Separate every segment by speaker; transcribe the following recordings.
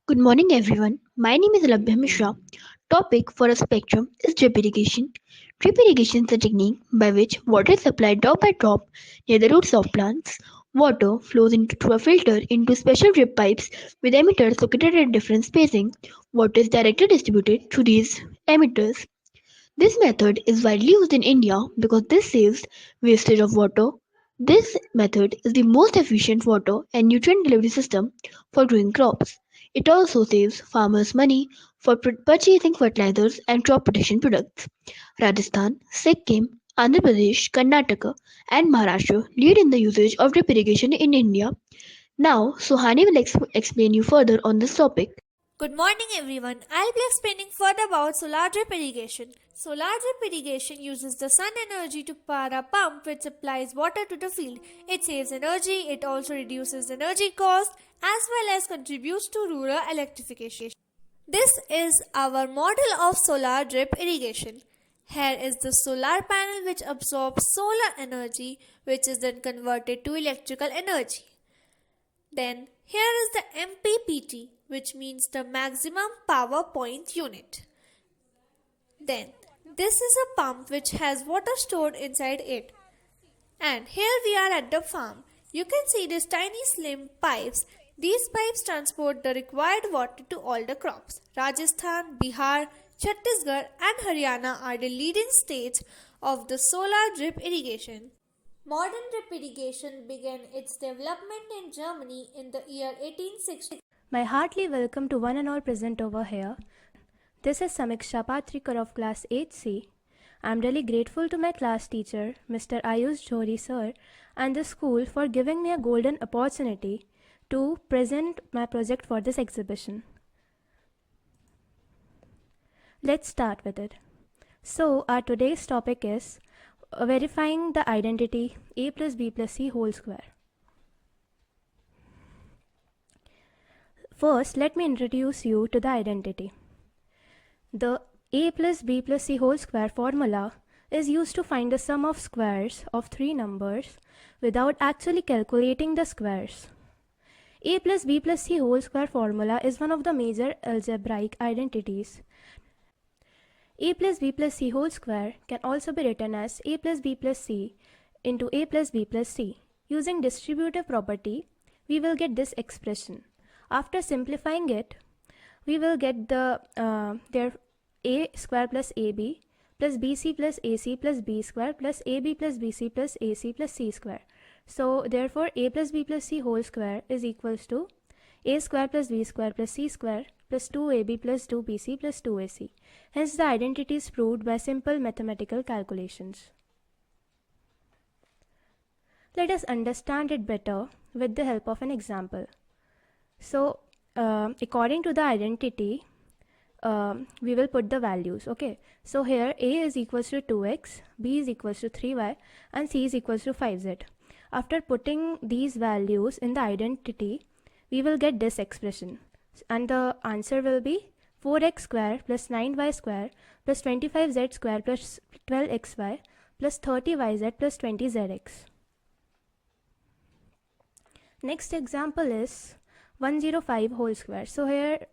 Speaker 1: Good morning, everyone. My name is Labhya Mishra. Topic for a spectrum is drip irrigation. Drip irrigation is a technique by which water is supplied drop by drop near the roots of plants. Water flows into through a filter into special drip pipes with emitters located at different spacing. Water is directly distributed through these emitters. This method is widely used in India because this saves wastage of water. This method is the most efficient water and nutrient delivery system for growing crops. It also saves farmers money for purchasing fertilizers and crop protection products. Rajasthan, Sikkim, Andhra Pradesh, Karnataka, and Maharashtra lead in the usage of drip irrigation in India. Now, Suhani will explain you further on this topic.
Speaker 2: Good morning everyone. I'll be explaining further about solar drip irrigation. Solar drip irrigation uses the sun energy to power a pump which supplies water to the field. It saves energy, it also reduces energy cost as well as contributes to rural electrification. This is our model of solar drip irrigation. Here is the solar panel which absorbs solar energy which is then converted to electrical energy. Then here is the MPPT, which means the maximum power point unit. Then this is a pump which has water stored inside it. And here we are at the farm. You can see these tiny slim pipes. These pipes transport the required water to all the crops. Rajasthan, Bihar, Chhattisgarh and Haryana are the leading states of the solar drip irrigation. Modern drip irrigation began its development in Germany in the year 1860.
Speaker 3: My heartily welcome to one and all present over here. This is Samiksha Patrikar of class 8C. I am really grateful to my class teacher, Mr. Ayush Johri sir, and the school for giving me a golden opportunity to present my project for this exhibition. Let's start with it. So, our today's topic is verifying the identity a plus b plus c whole square. First, let me introduce you to the identity. The a plus b plus c whole square formula is used to find the sum of squares of three numbers without actually calculating the squares. A plus b plus c whole square formula is one of the major algebraic identities. A plus b plus c whole square can also be written as a plus b plus c into a plus b plus c. Using distributive property, we will get this expression. After simplifying it, we will get the a square plus ab plus bc plus ac plus b square plus ab plus bc plus ac plus c square. So therefore a plus b plus c whole square is equals to a square plus b square plus c square plus 2ab plus 2bc plus 2ac. Hence the identity is proved by simple mathematical calculations. Let us understand it better with the help of an example. So according to the identity, we will put the values. Okay, so here a is equals to 2x, b is equals to 3y and c is equals to 5z. After putting these values in the identity, we will get this expression and the answer will be 4x square plus 9y square plus 25z square plus 12xy plus 30yz plus 20zx. Next example is 105 whole square. So here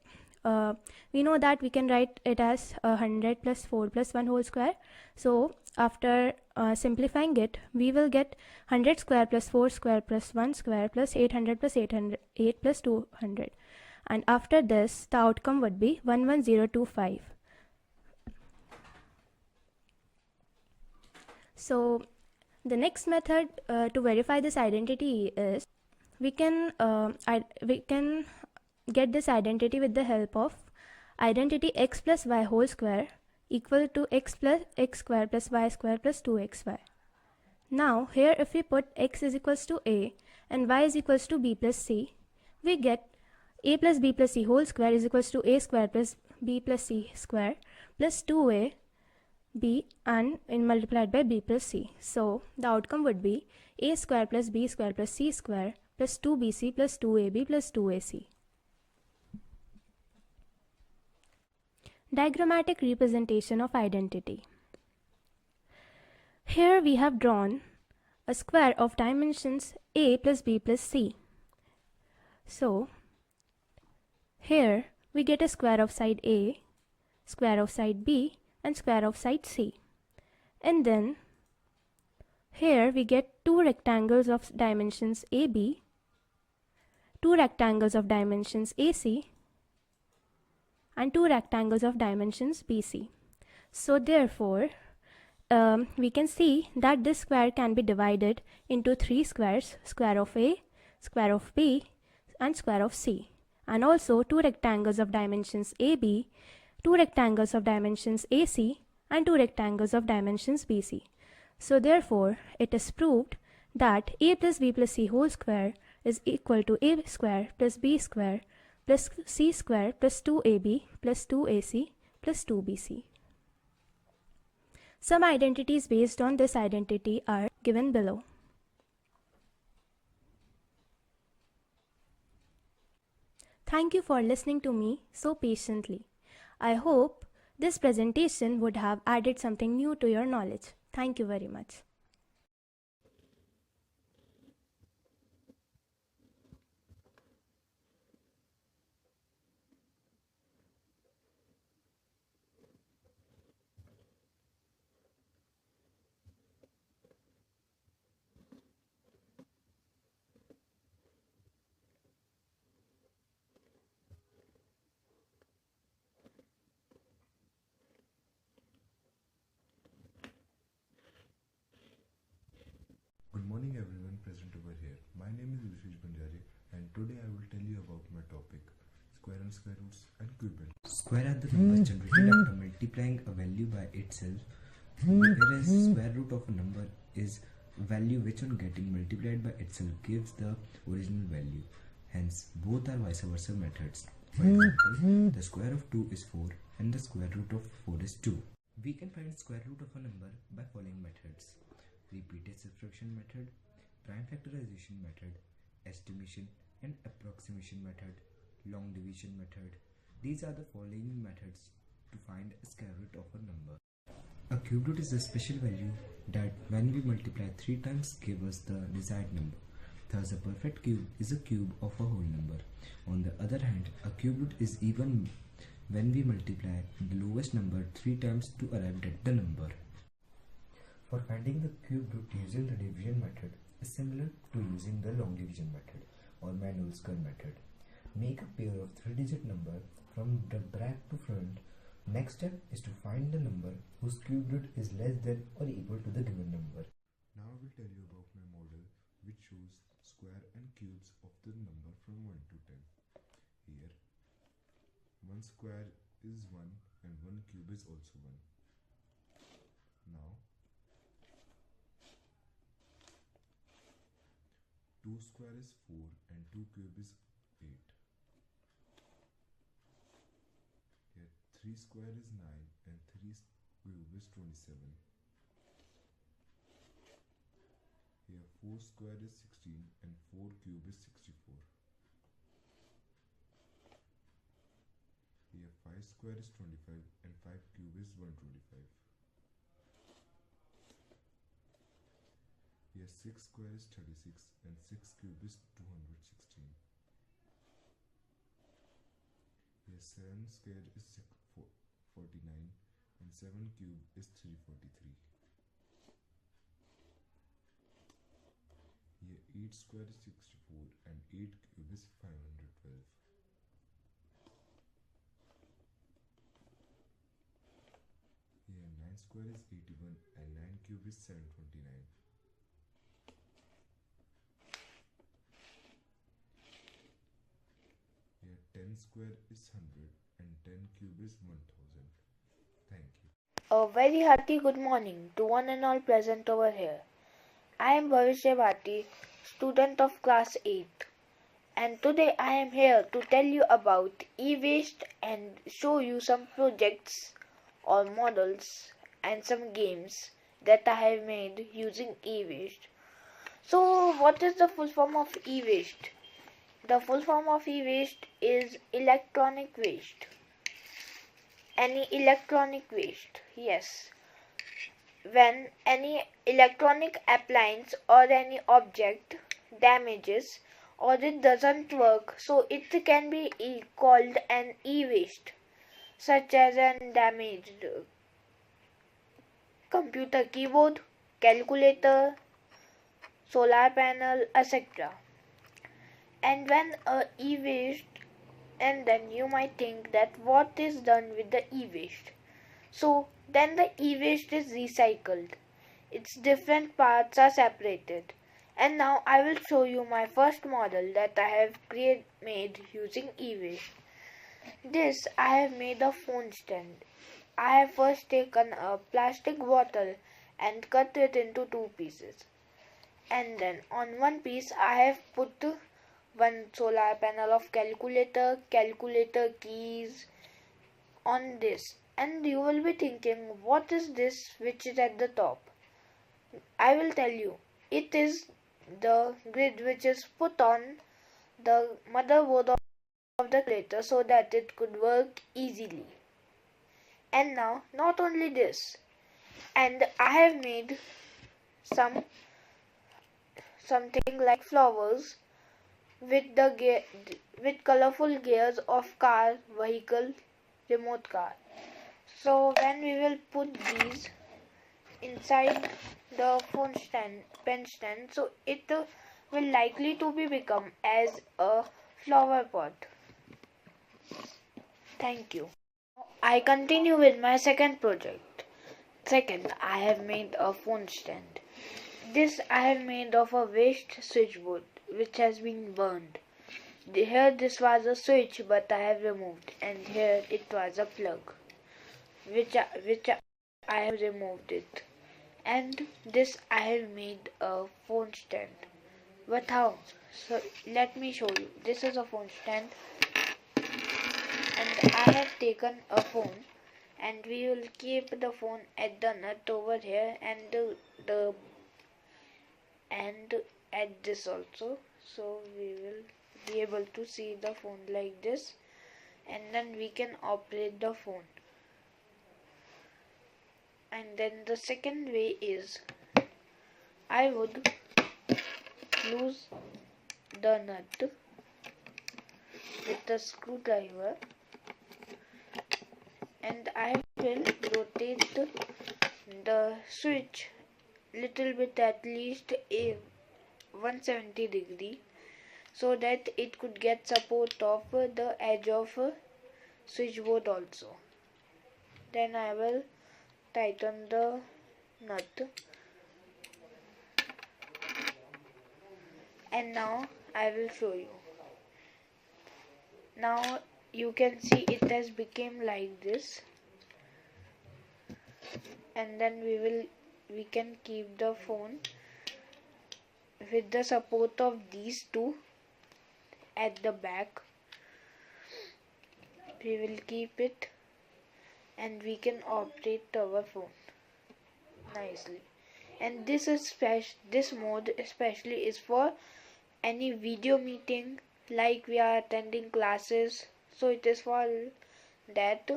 Speaker 3: we know that we can write it as 100 plus 4 plus 1 whole square. So after simplifying it, we will get 100 square plus 4 square plus 1 square plus 800 plus 8 plus 200. And after this, the outcome would be 11025. So the next method to verify this identity is we can get this identity with the help of identity x plus y whole square equal to x plus x square plus y square plus 2xy. Now here if we put x is equals to a and y is equals to b plus c, we get a plus b plus c whole square is equals to a square plus b plus c square plus 2a b and multiplied by b plus c. So the outcome would be a square plus b square plus c square plus 2bc plus 2ab plus 2ac. Diagrammatic representation of identity. Here we have drawn a square of dimensions a plus b plus c. So Here we get a square of side A, square of side B, and square of side C. And then here we get two rectangles of dimensions AB, two rectangles of dimensions AC, and two rectangles of dimensions BC. So therefore, we can see that this square can be divided into three squares: square of A, square of B, and square of C, and also two rectangles of dimensions AB, two rectangles of dimensions AC, and two rectangles of dimensions BC. So therefore, it is proved that A plus B plus C whole square is equal to A square plus B square plus C square plus 2AB plus 2AC plus 2BC. Some identities based on this identity are given below. Thank you for listening to me so patiently. I hope this presentation would have added something new to your knowledge. Thank you very much.
Speaker 4: Good morning everyone present over here. My name is Vishesh Banjari and today I will tell you about my topic, square and square roots and cube and
Speaker 5: Square are the numbers generated after multiplying a value by itself, whereas square root of a number is a value which on getting multiplied by itself gives the original value. Hence, both are vice versa methods. For example, the square of 2 is 4 and the square root of 4 is 2. We can find square root of a number by following methods: repeated subtraction method, prime factorization method, estimation and approximation method, long division method. These are the following methods to find a square root of a number. A cube root is a special value that when we multiply 3 times gives us the desired number. Thus, a perfect cube is a cube of a whole number. On the other hand, a cube root is even when we multiply the lowest number 3 times to arrive at the number. For finding the cube root using the division method is similar to using the long division method or manual square method. Make a pair of 3-digit number from the back to front. Next step is to find the number whose cube root is less than or equal to the given number.
Speaker 4: Now I will tell you about my model which shows square and cubes of the number from 1 to 10. Here, 1 square is 1 and 1 cube is also 1. Now, 2 square is 4 and 2 cube is 8. Here 3 square is 9 and 3 cube is 27. Here 4 square is 16 and 4 cube is 64. Here 5 square is 25 and 5 cube is 125. Here 6 square is 36 and 6 cube is 216. Here 7 square is 49 and 7 cube is 343. Here 8 square is 64 and 8 cube is 512. Here 9 square is 81 and 9 cube is 729. Here 10 square is 100 and 10 cube is 1000. Thank you.
Speaker 6: A very hearty good morning to one and all present over here. I am Bhavishya Bhati, student of class 8, and today I am here to tell you about e-waste and show you some projects or models and some games that I have made using e-waste. So what is the full form of e-waste? The full form of e-waste is electronic waste. Any electronic waste, yes. When any electronic appliance or any object damages or it doesn't work, so it can be called an e-waste, such as an damaged computer keyboard, calculator, solar panel, etc. And when a e-waste, and then you might think that what is done with the e-waste. So then the e-waste is recycled. Its different parts are separated. And now I will show you my first model that I have made using e-waste. This I have made a phone stand. I have first taken a plastic bottle and cut it into two pieces. And then on one piece I have put one solar panel of calculator keys on this. And you will be thinking, what is this which is at the top? I will tell you. It is the grid which is put on the motherboard of the calculator so that it could work easily. And now, not only this, and I have made something like flowers with with colorful gears of car, vehicle, remote car. So when we will put these inside the phone stand, pen stand, so it will likely to become as a flower pot. Thank you. I continue with my second project. Second, I have made a phone stand. This I have made of a waste switchboard which has been burned. Here this was a switch but I have removed, and here it was a plug which I have removed it. And this I have made a phone stand. But how? So let me show you. This is a phone stand, and I have taken a phone, and we will keep the phone at the nut over here, and at this also, so we will be able to see the phone like this, and then we can operate the phone. And then the second way is I would loose the nut with the screwdriver, and I will rotate the switch little bit, at least a 170 degree, so that it could get support of the edge of switchboard also. Then I will tighten the nut, and now I will show you. Now you can see it has become like this, and then we can keep the phone with the support of these two at the back. We will keep it, and we can operate our phone nicely. And this mode especially is for any video meeting, like we are attending classes, so it is for that.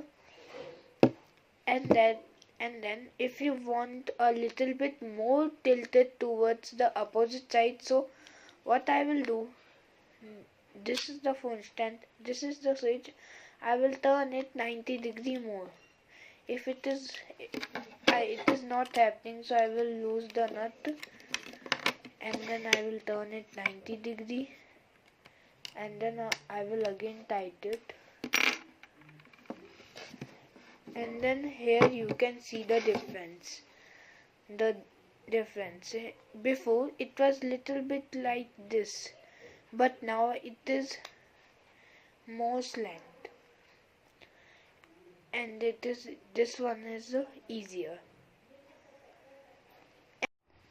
Speaker 6: And then if you want a little bit more tilted towards the opposite side, so what I will do, this is the phone stand, this is the switch, I will turn it 90 degree more. If it is not happening, so I will lose the nut, and then I will turn it 90 degree, and then I will again tighten it. And then here you can see the difference. Before it was little bit like this, but now it is more slant, and this one is easier.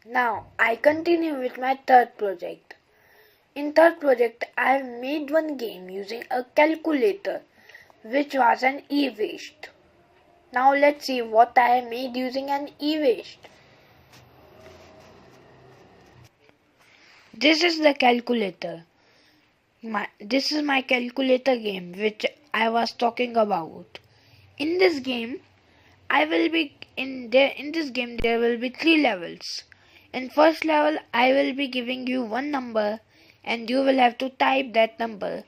Speaker 6: Now I continue with my third project. In third project I have made one game using a calculator which was an e-waste. Now let's see what I have made using an e-waste. This is the calculator. This is my calculator game which I was talking about. In this game, there will be 3 levels. In first level, I will be giving you one number, and you will have to type that number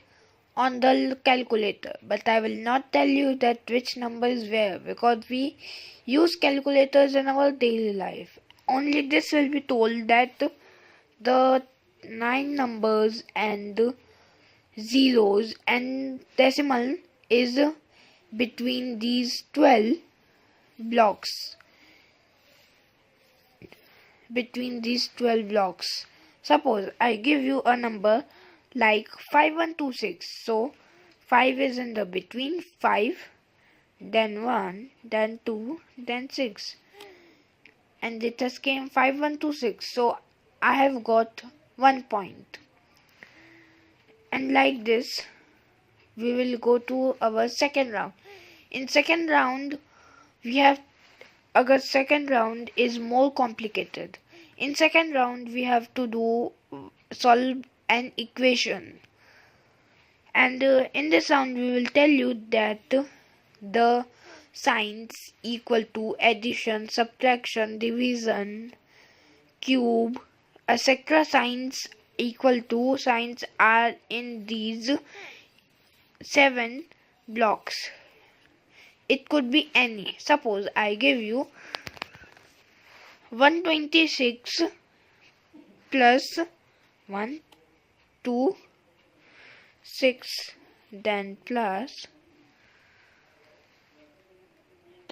Speaker 6: on the calculator. But I will not tell you that which number is where, because we use calculators in our daily life. Only this will be told that the 9 numbers and zeros and decimal is between these 12 blocks. Suppose I give you a number like 5126. So 5 is in the between, 5, then 1, then 2, then 6. And it has came 5126. So I have got 1 point. And like this, we will go to our second round. In second round, second round is more complicated. In second round, we have to solve an equation. And in this round, we will tell you that the signs equal to addition, subtraction, division, cube, etc. signs equal to signs are in these 7 blocks. It could be any. Suppose I give you 126 plus 1, 2, 6, then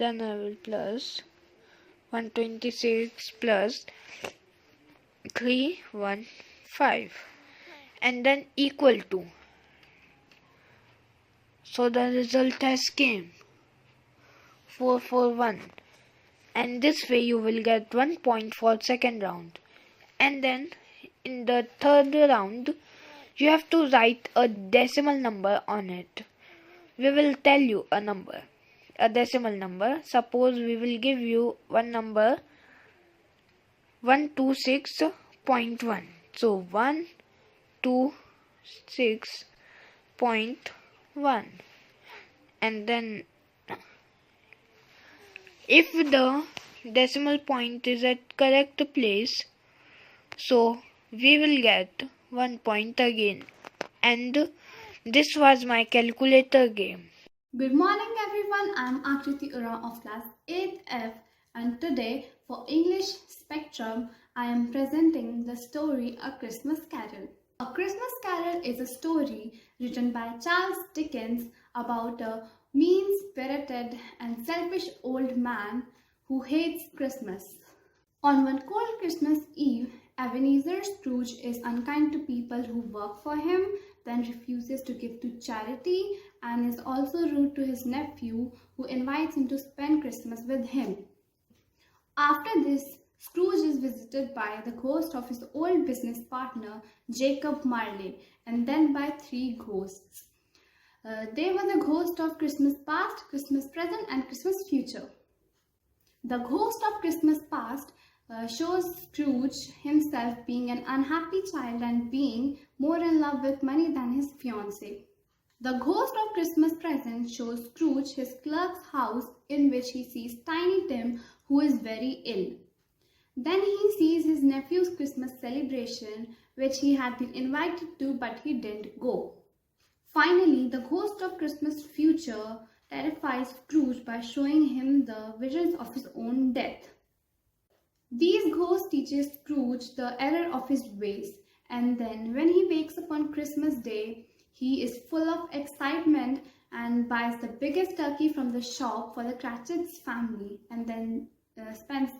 Speaker 6: I will plus 126 plus 3, 1, 5, and then equal to. So the result has came 441, and this way you will get 1 point for second round. And then in the third round, you have to write a decimal number on it. We will tell you a decimal number. Suppose we will give you one number 126.1. So 126.1, and then if the decimal point is at correct place, so we will get 1 point again. And this was my calculator game.
Speaker 7: Good morning everyone, I am Akriti Ura of class 8F, and today for English Spectrum I am presenting the story A Christmas Carol. A Christmas Carol is a story written by Charles Dickens about a mean-spirited and selfish old man who hates Christmas. On one cold Christmas Eve, Ebenezer Scrooge is unkind to people who work for him, then refuses to give to charity, and is also rude to his nephew who invites him to spend Christmas with him. After this, Scrooge is visited by the ghost of his old business partner, Jacob Marley, and then by 3 ghosts. They were the ghost of Christmas past, Christmas present, and Christmas future. The ghost of Christmas past shows Scrooge himself being an unhappy child and being more in love with money than his fiancée. The ghost of Christmas present shows Scrooge his clerk's house, in which he sees Tiny Tim, who is very ill. Then he sees his nephew's Christmas celebration, which he had been invited to but he didn't go. Finally, the ghost of Christmas future terrifies Scrooge by showing him the visions of his own death. These ghosts teach Scrooge the error of his ways, and then when he wakes up on Christmas Day, he is full of excitement and buys the biggest turkey from the shop for the Cratchit's family, and then spends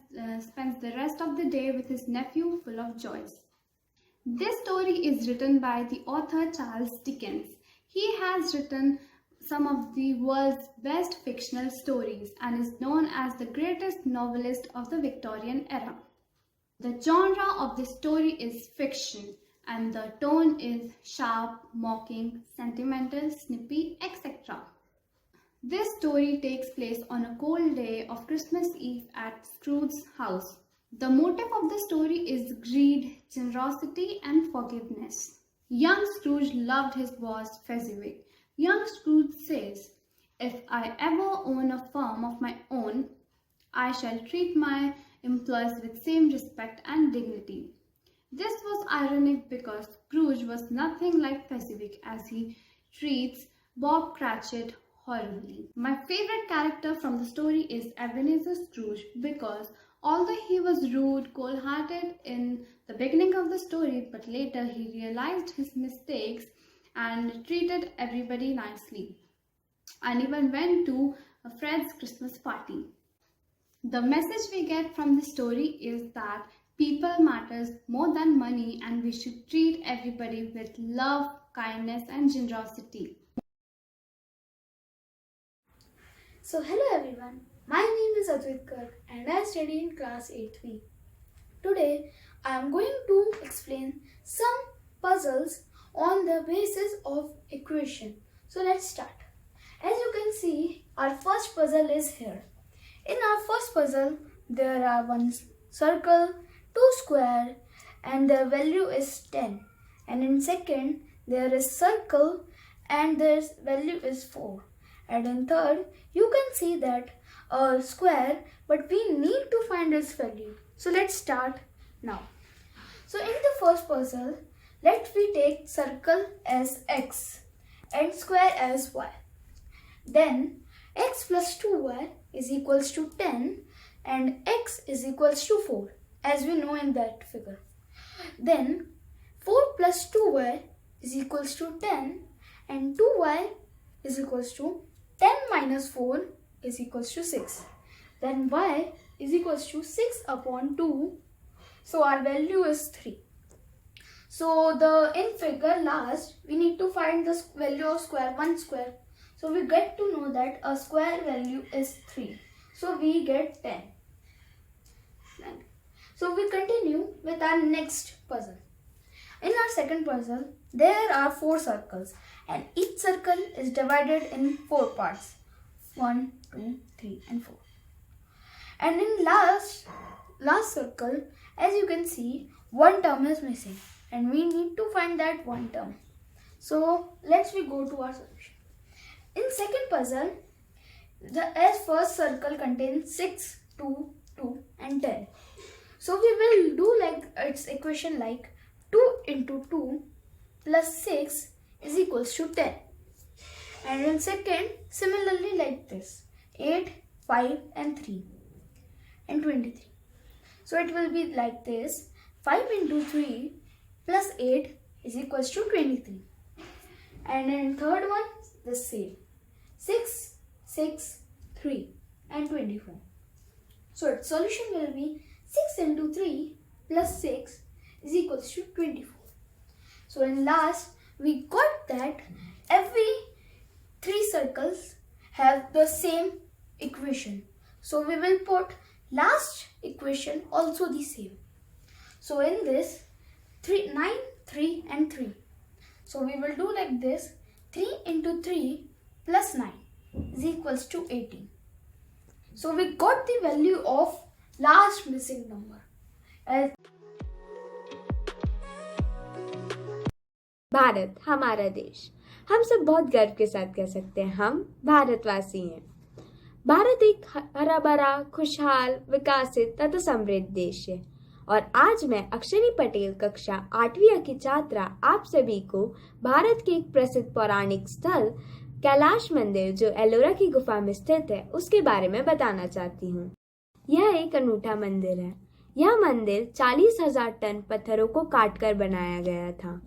Speaker 7: the rest of the day with his nephew full of joys. This story is written by the author Charles Dickens. He has written some of the world's best fictional stories and is known as the greatest novelist of the Victorian era. The genre of this story is fiction, and the tone is sharp, mocking, sentimental, snippy, etc. This story takes place on a cold day of Christmas Eve at Scrooge's house. The motive of the story is greed, generosity, and forgiveness. Young Scrooge loved his boss Fezziwig. Young Scrooge says, "If I ever own a firm of my own, I shall treat my employees with same respect and dignity." This was ironic because Scrooge was nothing like Pacific as he treats Bob Cratchit horribly. My favorite character from the story is Ebenezer Scrooge because although he was rude, cold-hearted in the beginning of the story, but later he realized his mistakes and treated everybody nicely, and even went to Fred's Christmas party. The message we get from the story is that people matters more than money and we should treat everybody with love, kindness and generosity.
Speaker 8: So hello everyone, my name is Advait Garg and I study in class 8B. Today I am going to explain some puzzles on the basis of equation. So let's start. As you can see, our first puzzle is here. In our first puzzle, there are one circle, two square and their value is 10. And in second, there is circle and their value is 4. And in third, you can see that a square, but we need to find its value. So let's start now. So in the first puzzle, let me take circle as x and square as y. Then x plus 2y is equals to 10 and x is equals to 4 as we know in that figure. Then 4 plus 2y is equals to 10 and 2y is equals to 10 minus 4 is equals to 6. Then y is equals to 6 upon 2. So our value is 3. So in figure last we need to find the value of one square. So we get to know that a square value is 3. So we get 10. So we continue with our next puzzle. In our second puzzle, there are 4 circles and each circle is divided in 4 parts. 1, 2, 3 and 4. And in last circle, as you can see, one term is missing and we need to find that one term. So let's go to our solution. In second puzzle, as first circle contains 6, 2, 2 and 10. So we will do like its equation like 2 into 2 plus 6 is equals to 10. And in second, similarly like this, 8, 5 and 3 and 23. So it will be like this, 5 into 3 plus 8 is equals to 23. And in third one, the same. 6, 6, 3 and 24. So its solution will be 6 into 3 plus 6 is equals to 24. So in last, we got that every 3 circles have the same equation. So we will put last equation also the same. So in this, 9, 3 and 3. So we will do like this, 3 into 3 plus 9 is equals to 18. So we got the value of last missing number.
Speaker 9: Bharat हमारा देश, हम सब बहुत गर्व के साथ कह सकते हैं हम भारतवासी हैं। भारत एक हरा भरा, खुशहाल, विकसित तथा समृद्ध देश है और आज मैं अक्षरी पटेल कक्षा 8वीं की छात्रा आप सभी को भारत के एक प्रसिद्ध पौराणिक स्थल कैलाश मंदिर जो एलोरा की गुफा में स्थित है उसके बारे में बताना चाहती हूँ। यह एक अनूठा मंदिर है। यह मंदिर 40,000 टन पत्थरों को काटकर बनाया गया था।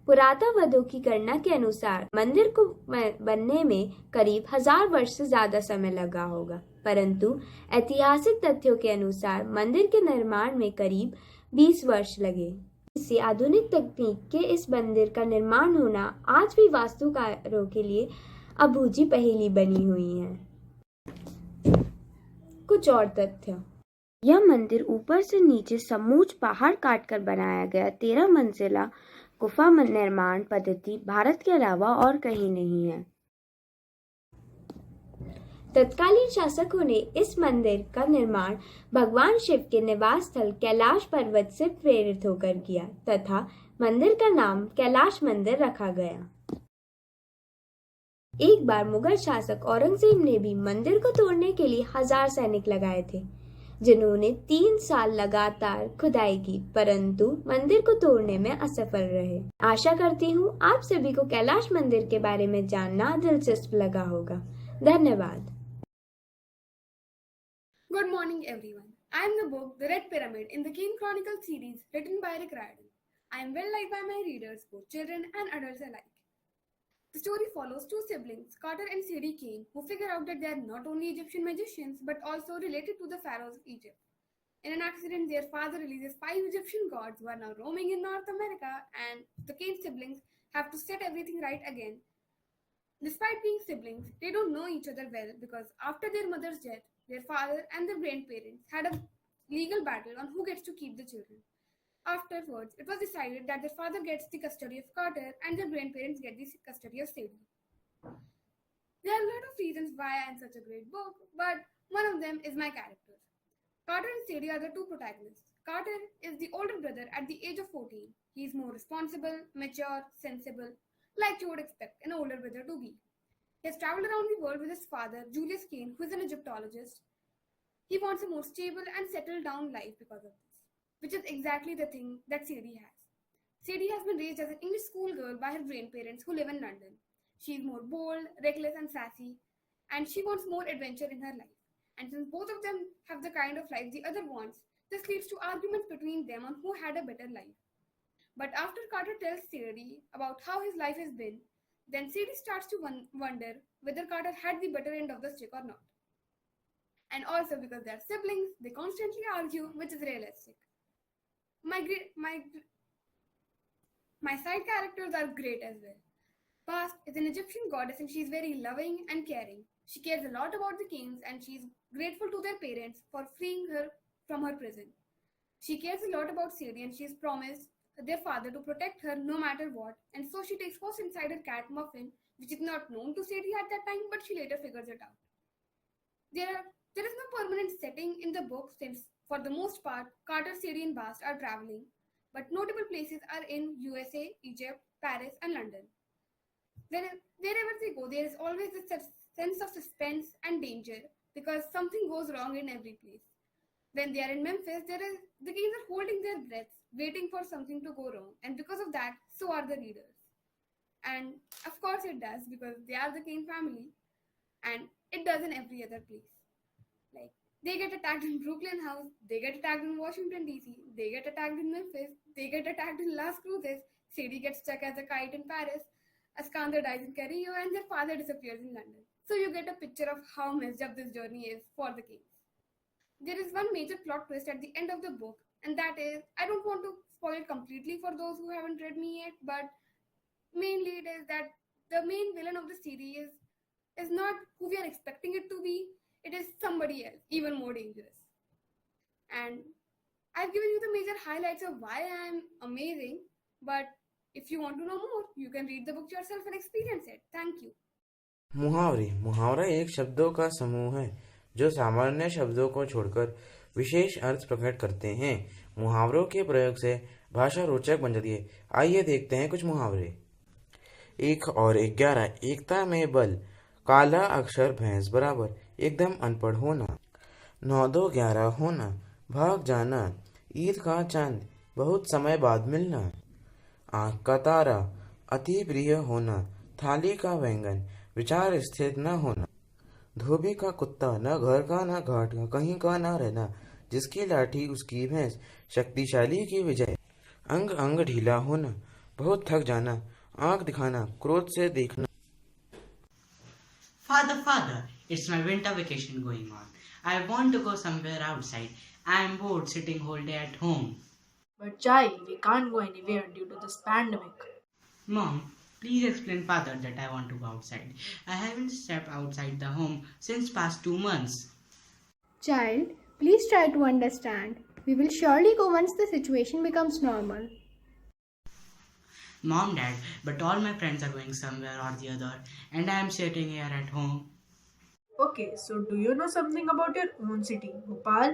Speaker 9: पुरातत्वविदों की गणना के अनुसार मंदिर को बनने में करीब 1000 वर्ष से ज्यादा समय लगा होगा, परंतु ऐतिहासिक तथ्यों के अनुसार मंदिर के निर्माण में करीब 20 वर्ष लगे। इसी आधुनिक तकनीक के इस मंदिर का निर्माण होना आज भी वास्तुकारों के लिए अबूझी पहेली बनी हुई है। कुछ और तथ्य। यह मंदिर ऊपर से नीचे समूच पहाड़ काटकर बनाया गया 13 मंजिला गुफा निर्माण पद्धति भारत के अलावा और कहीं नहीं है। तत्कालीन शासकों ने इस मंदिर का निर्माण भगवान शिव के निवास स्थल कैलाश पर्वत से प्रेरित होकर किया तथा मंदिर का नाम कैलाश मंदिर रखा गया। एक बार मुगल शासक औरंगजेब ने भी मंदिर को तोड़ने के लिए 1000 सैनिक लगाए थे। जिन्होंने 3 साल लगातार खुदाई की परंतु मंदिर को तोड़ने में असफल रहे। आशा करती हूँ आप सभी को कैलाश मंदिर के बारे में जानना दिलचस्प लगा होगा। धन्यवाद।
Speaker 10: Good morning, everyone. I am the book The Red Pyramid in the Kane Chronicles series written by Rick Riordan. I am well liked by my readers, both children and adults alike. The story follows two siblings, Carter and Sadie Kane, who figure out that they are not only Egyptian magicians but also related to the pharaohs of Egypt. In an accident, their father releases 5 Egyptian gods who are now roaming in North America, and the Kane siblings have to set everything right again. Despite being siblings, they don't know each other well because after their mother's death, their father and their grandparents had a legal battle on who gets to keep the children. Afterwards, it was decided that their father gets the custody of Carter and their grandparents get the custody of Sadie. There are a lot of reasons why I am such a great book, but one of them is my characters. Carter and Sadie are the two protagonists. Carter is the older brother at the age of 14. He is more responsible, mature, sensible, like you would expect an older brother to be. He has traveled around the world with his father, Julius Kane, who is an Egyptologist. He wants a more stable and settled down life because of this, which is exactly the thing that Sadie has. Sadie has been raised as an English schoolgirl by her grandparents who live in London. She is more bold, reckless and sassy, and she wants more adventure in her life. And since both of them have the kind of life the other wants, this leads to arguments between them on who had a better life. But after Carter tells Sadie about how his life has been, then Sadie starts to wonder whether Carter had the better end of the stick or not. And also because they are siblings, they constantly argue, which is realistic. My side characters are great as well. Bast is an Egyptian goddess and she is very loving and caring. She cares a lot about the kings and she is grateful to their parents for freeing her from her prison. She cares a lot about Sadie and she has promised their father to protect her no matter what, and so she takes what's inside her cat Muffin, which is not known to Sadie at that time, but she later figures it out. There is no permanent setting in the book since, for the most part, Carter, Sadie and Bast are traveling, but notable places are in USA, Egypt, Paris and London. Wherever they go, there is always this sense of suspense and danger because something goes wrong in every place. When they are in Memphis, the Kanes are holding their breaths, waiting for something to go wrong, and because of that, so are the readers. And of course it does because they are the Kane family, and it does in every other place. Like, they get attacked in Brooklyn House, they get attacked in Washington DC, they get attacked in Memphis, they get attacked in Las Cruces, Sadie gets stuck as a kite in Paris, Iskander dies in Carillo, and their father disappears in London. So you get a picture of how messed up this journey is for the Kanes. There is one major plot twist at the end of the book, and that is, I don't want to spoil it completely for those who haven't read me yet, but mainly it is that the main villain of the series is not who we are expecting it to be, it is somebody else, even more dangerous. And I've given you the major highlights of why I am amazing, but if you want to know more, you can read the book yourself and experience it. Thank you.
Speaker 11: मुहावरे मुहावरा एक शब्दों का समूह है जो सामान्य शब्दों को छोड़कर विशेष अर्थ प्रकट करते हैं। मुहावरों के प्रयोग से भाषा रोचक बन जाती है। आइए देखते हैं कुछ मुहावरे। 1 और 11 एकता में बल, काला अक्षर भैंस बराबर, एकदम अनपढ़ होना। 9 2 11 होना, भाग जाना, ईद का चांद, बहुत समय बाद मिलना। आँख का तारा, अति प्रिय होना, थाली का बैंगन, विचार स्थिर न होना। धोबी का कुत्ता, न घर का न घाट का, कहीं का न रहना, जिसकी लाठी उसकी भैंस, शक्तिशाली की विजय। अंग अंग ढीला होना, बहुत थक जाना, आंख दिखाना, क्रोध से देखना।
Speaker 12: Father, it's my winter vacation going on. I want to go somewhere outside. I am bored sitting whole day at home.
Speaker 13: But child, we can't go anywhere due to this pandemic.
Speaker 12: Mom, please explain father that I want to go outside. I haven't stepped outside the home since past 2 months.
Speaker 14: Child, please try to understand. We will surely go once the situation becomes normal.
Speaker 12: Mom, Dad, but all my friends are going somewhere or the other and I am sitting here at home.
Speaker 13: Okay, so do you know something about your own city, Bhopal?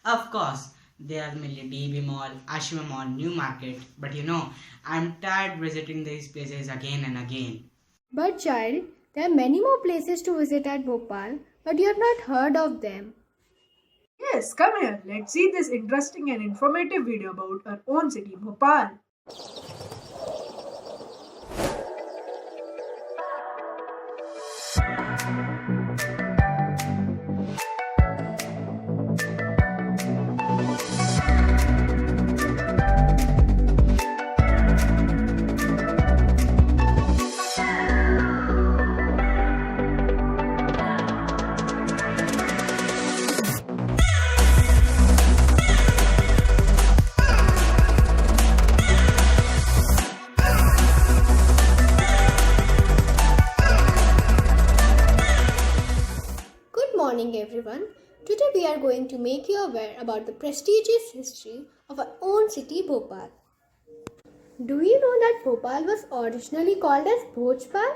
Speaker 12: Of course, there are DB Mall, Ashima Mall, New Market, but I'm tired visiting these places again and again.
Speaker 14: But child, there are many more places to visit at Bhopal, but you have not heard of them.
Speaker 13: Yes, come here. Let's see this interesting and informative video about our own city, Bhopal.
Speaker 14: Good morning, everyone. Today we are going to make you aware about the prestigious history of our own city, Bhopal. Do you know that Bhopal was originally called as Bhojpal?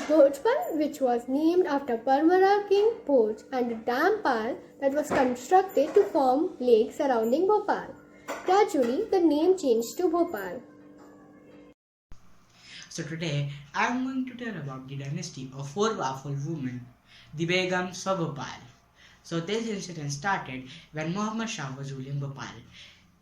Speaker 14: Bhojpal, which was named after Parmara king Bhoj, and a dam pal that was constructed to form lake surrounding Bhopal. Gradually, the name changed to Bhopal.
Speaker 12: So today I am going to tell about the dynasty of four powerful women, the Begums of Bhopal. So this incident started when Muhammad Shah was ruling Bhopal.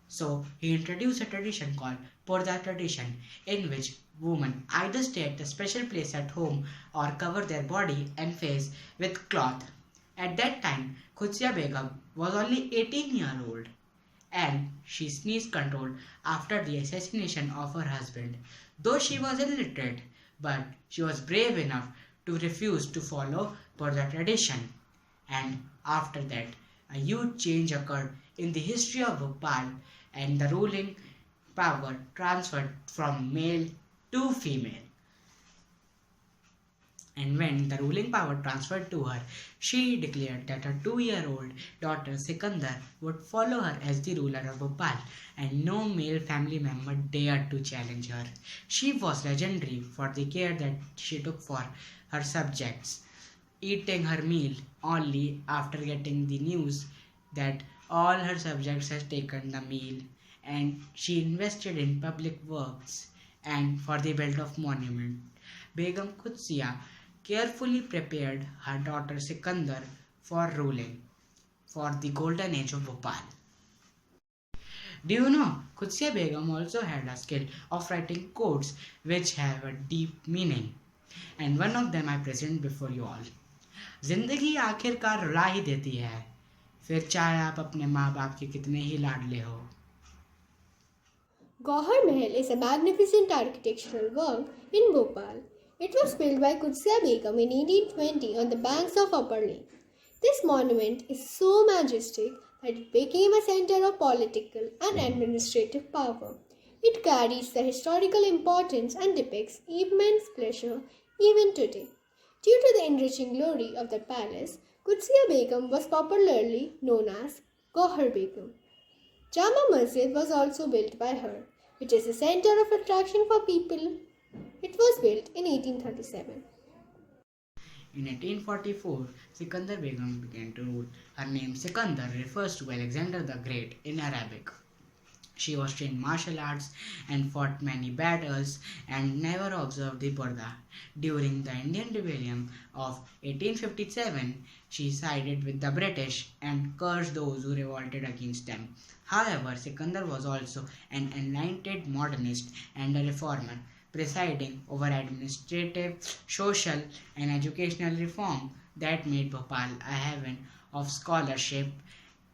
Speaker 12: So he introduced a tradition called Porda tradition, in which women either stay at a special place at home or cover their body and face with cloth. At that time, Qudsiya Begum was only 18-year-old and she sneezed control after the assassination of her husband. Though she was illiterate, but she was brave enough to refuse to follow Porda tradition. And after that, a huge change occurred in the history of Bhopal and the ruling power transferred from male to female. And when the ruling power transferred to her, she declared that her 2-year-old daughter Sikandar would follow her as the ruler of Bhopal, and no male family member dared to challenge her. She was legendary for the care that she took for her subjects, eating her meal only after getting the news that all her subjects had taken the meal, and she invested in public works and for the build of monument. Begum Qudsiya carefully prepared her daughter Sikandar for ruling for the golden age of Bhopal. Do you know, Qudsiya Begum also had a skill of writing codes which have a deep meaning, and one of them I present before you all. जिंदगी आखिरकार रुला ही देती है, फिर चाहे आप अपने माँ बाप के कितने ही लाडले हो.
Speaker 14: Gauhar Mahal is a magnificent architectural work in Bhopal. It was built by Qudsiya Begum in 1820 on the banks of Upper Lake. This monument is so majestic that it became a center of political and administrative power. It carries the historical importance and depicts immense pleasure even today. Due to the enriching glory of the palace, Qudsiya Begum was popularly known as Gauhar Begum. Jama Masjid was also built by her, which is a center of attraction for people. It was built in 1837.
Speaker 12: In 1844, Sikandar Begum began to rule. Her name Sikandar refers to Alexander the Great in Arabic. She was trained martial arts and fought many battles and never observed the Porda. During the Indian Rebellion of 1857, she sided with the British and cursed those who revolted against them. However, Sikandar was also an enlightened modernist and a reformer, presiding over administrative, social and educational reform that made Bhopal a haven of scholarship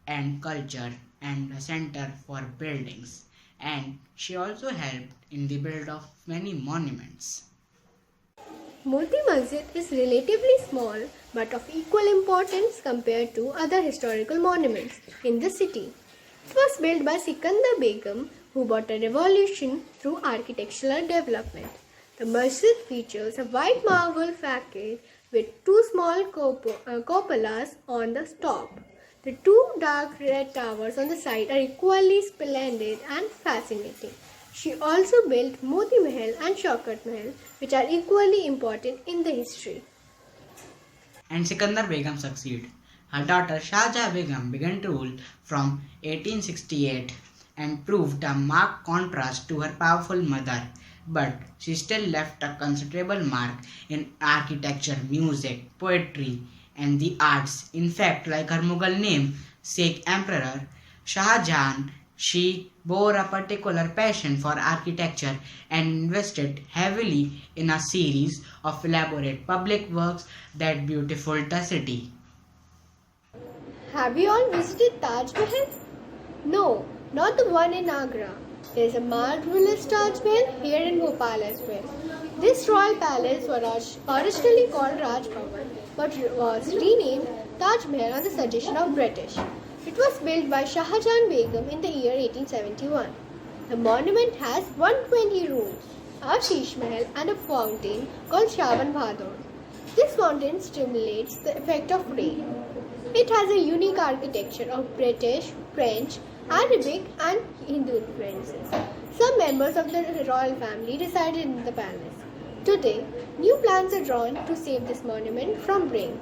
Speaker 12: and culture and a center for buildings. And she also helped in the build of many monuments.
Speaker 14: Moti Masjid is relatively small but of equal importance compared to other historical monuments in the city. It was built by Sikandar Begum, who brought a revolution through architectural development. The masjid features a white marble facade with two small cupolas on the top. The two dark red towers on the side are equally splendid and fascinating. She also built Moti Mahal and Shaukat Mahal, which are equally important in the history.
Speaker 12: And Sikandar Begum succeeded. Her daughter Shahjahan Begum began to rule from 1868 and proved a marked contrast to her powerful mother. But she still left a considerable mark in architecture, music, poetry, and the arts. In fact, like her Mughal name, Sikh Emperor Shah Jahan, she bore a particular passion for architecture and invested heavily in a series of elaborate public works that beautified the city.
Speaker 14: Have you all visited Taj Mahal? No, not the one in Agra. There's a marvelous Taj Mahal here in Bhopal as well. This royal palace was originally called Raj Bhavan but was renamed Taj Mahal on the suggestion of British. It was built by Shah Jahan Begum in the year 1871. The monument has 120 rooms, a Sheesh Mahal and a fountain called Shravan Bhador. This fountain stimulates the effect of rain. It has a unique architecture of British, French, Arabic and Hindu influences. Some members of the royal family resided in the palace. Today, new plans are drawn to save this monument from brink.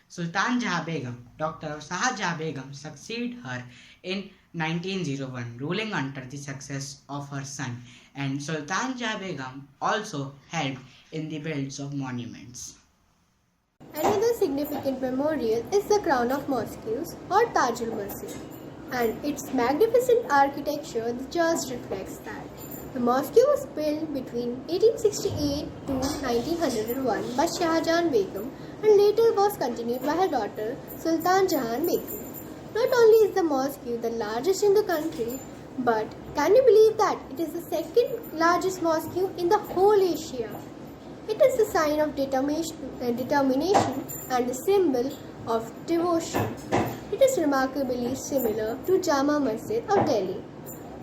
Speaker 12: Sultan Jahan Begum, daughter of Shah Jahan Begum, succeeded her in 1901, ruling under the success of her son, and Sultan Jahan Begum also helped in the builds of monuments.
Speaker 14: Another significant memorial is the Crown of Mosques or Tajul Masjid, and its magnificent architecture just reflects that. The mosque was built between 1868 to 1901 by Shah Jahan Begum and later was continued by her daughter Sultan Jahan Begum. Not only is the mosque the largest in the country, but can you believe that it is the second largest mosque in the whole Asia? It is the sign of determination and the symbol of devotion. It is remarkably similar to Jama Masjid of Delhi.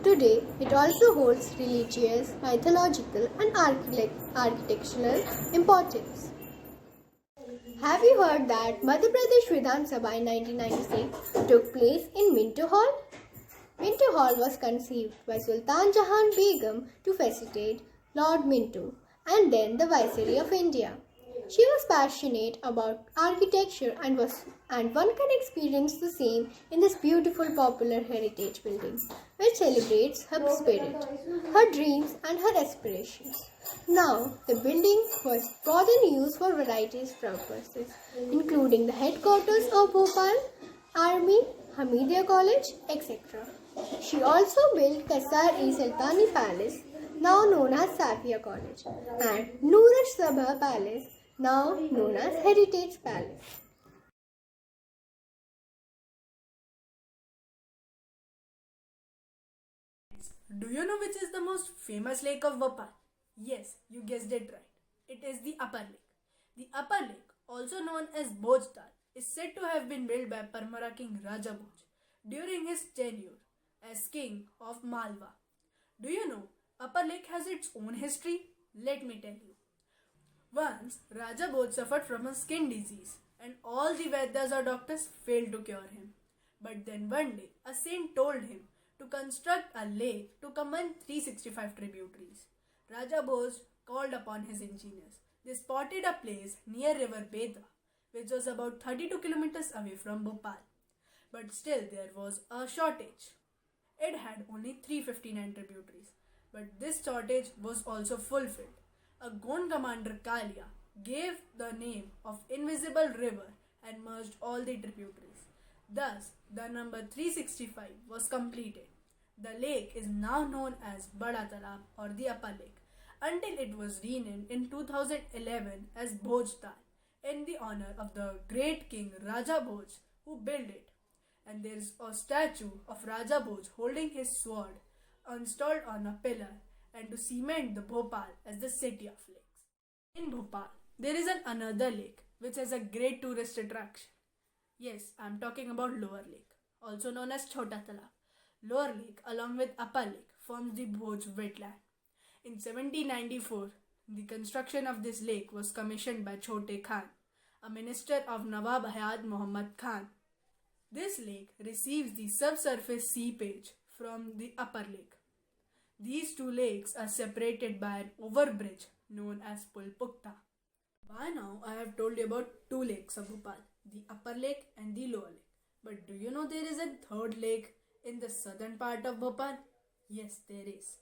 Speaker 14: Today, it also holds religious, mythological and architectural importance. Have you heard that Madhya Pradesh Vidhan Sabha in 1996 took place in Minto Hall? Minto Hall was conceived by Sultan Jahan Begum to facilitate Lord Minto and then the Viceroy of India. She was passionate about architecture and one can experience the same in this beautiful popular heritage building, which celebrates her spirit, her dreams and her aspirations. Now, the building was brought in use for various purposes, including the headquarters of Bhopal, Army, Hamidia College, etc. She also built Kasar-e-Sultani Palace, now known as Safia College, and Noor Sabha Palace, now known as Heritage Palace.
Speaker 13: Do you know which is the most famous lake of Bhopal? Yes, you guessed it right. It is the Upper Lake. The Upper Lake, also known as Bhoj Dal, is said to have been built by Parmara king Raja Bhoj during his tenure as king of Malwa. Do you know Upper Lake has its own history? Let me tell you. Once, Raja Bhoj suffered from a skin disease and all the Vedas or doctors failed to cure him. But then one day, a saint told him to construct a lake to command 365 tributaries. Raja Bhoj called upon his engineers. They spotted a place near river Bedwa, which was about 32 kilometers away from Bhopal. But still there was a shortage. It had only 359 tributaries, but this shortage was also fulfilled. A Gond commander Kalia gave the name of Invisible River and merged all the tributaries. Thus, the number 365 was completed. The lake is now known as Bada Talab or the Upper Lake until it was renamed in 2011 as Bhoj Dal in the honor of the great king Raja Bhoj who built it. And there is a statue of Raja Bhoj holding his sword installed on a pillar and to cement the Bhopal as the city of lakes. In Bhopal, there is another lake which has a great tourist attraction. Yes, I am talking about Lower Lake, also known as Chota Talab. Lower Lake along with Upper Lake forms the Bhoj wetland. In 1794, the construction of this lake was commissioned by Chote Khan, a minister of Nawab Hayat Muhammad Khan. This lake receives the subsurface seepage from the Upper Lake. These two lakes are separated by an overbridge known as Pul Pukta. By now, I have told you about two lakes of Bhopal, the Upper Lake and the Lower Lake. But do you know there is a third lake in the southern part of Bhopal? Yes, there is,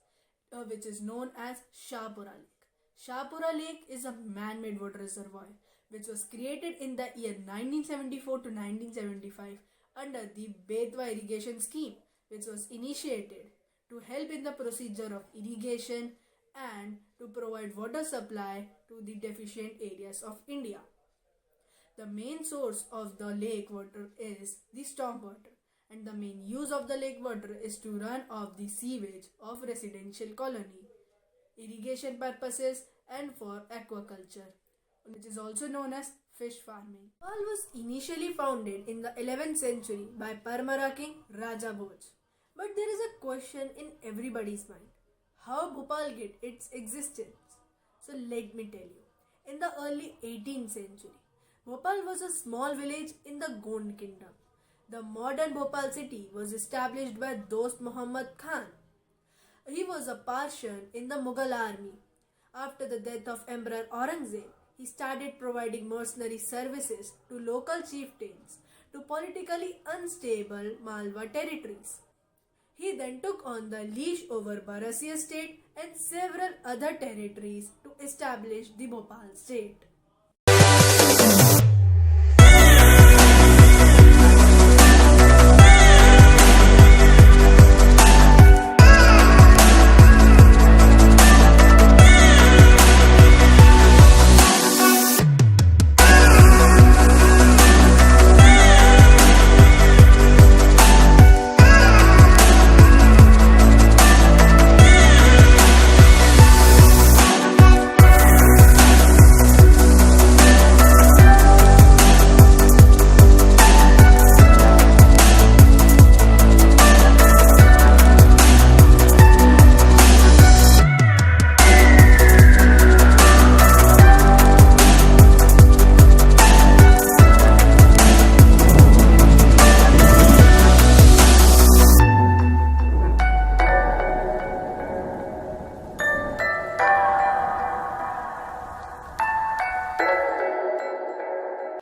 Speaker 13: which is known as Shahpura Lake. Shahpura Lake is a man-made water reservoir which was created in the year 1974 to 1975 under the Betwa irrigation scheme, which was initiated to help in the procedure of irrigation and to provide water supply to the deficient areas of India. The main source of the lake water is the storm water, and the main use of the lake water is to run off the sewage of residential colony, irrigation purposes, and for aquaculture, which is also known as fish farming. Bhopal was initially founded in the 11th century by Parmara king Raja Bhoj. But there is a question in everybody's mind: how Bhopal get its existence? So let me tell you. In the early 18th century, Bhopal was a small village in the Gond kingdom. The modern Bhopal city was established by Dost Muhammad Khan. He was a Persian in the Mughal army. After the death of Emperor Aurangzeb, he started providing mercenary services to local chieftains to politically unstable Malwa territories. He then took on the leash over Barasi state and several other territories to establish the Bhopal state.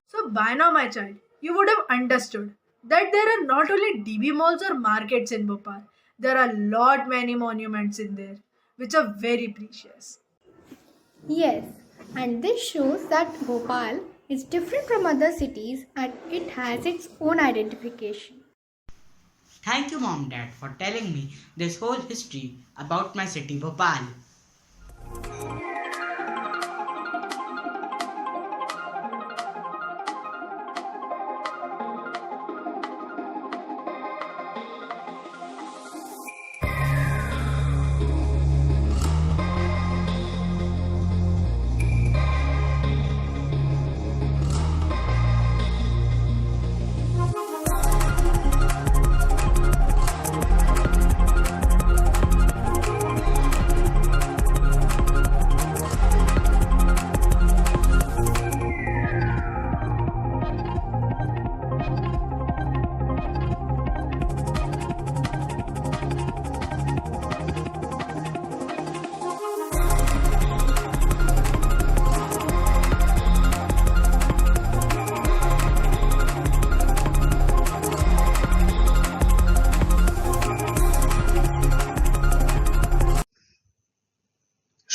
Speaker 13: So by now, my child, you would have understood that there are not only DB malls or markets in Bhopal, there are lot many monuments in there, which are very precious.
Speaker 14: Yes, and this shows that Bhopal is different from other cities and it has its own identification.
Speaker 12: Thank you, Mom, Dad, for telling me this whole history about my city, Bhopal.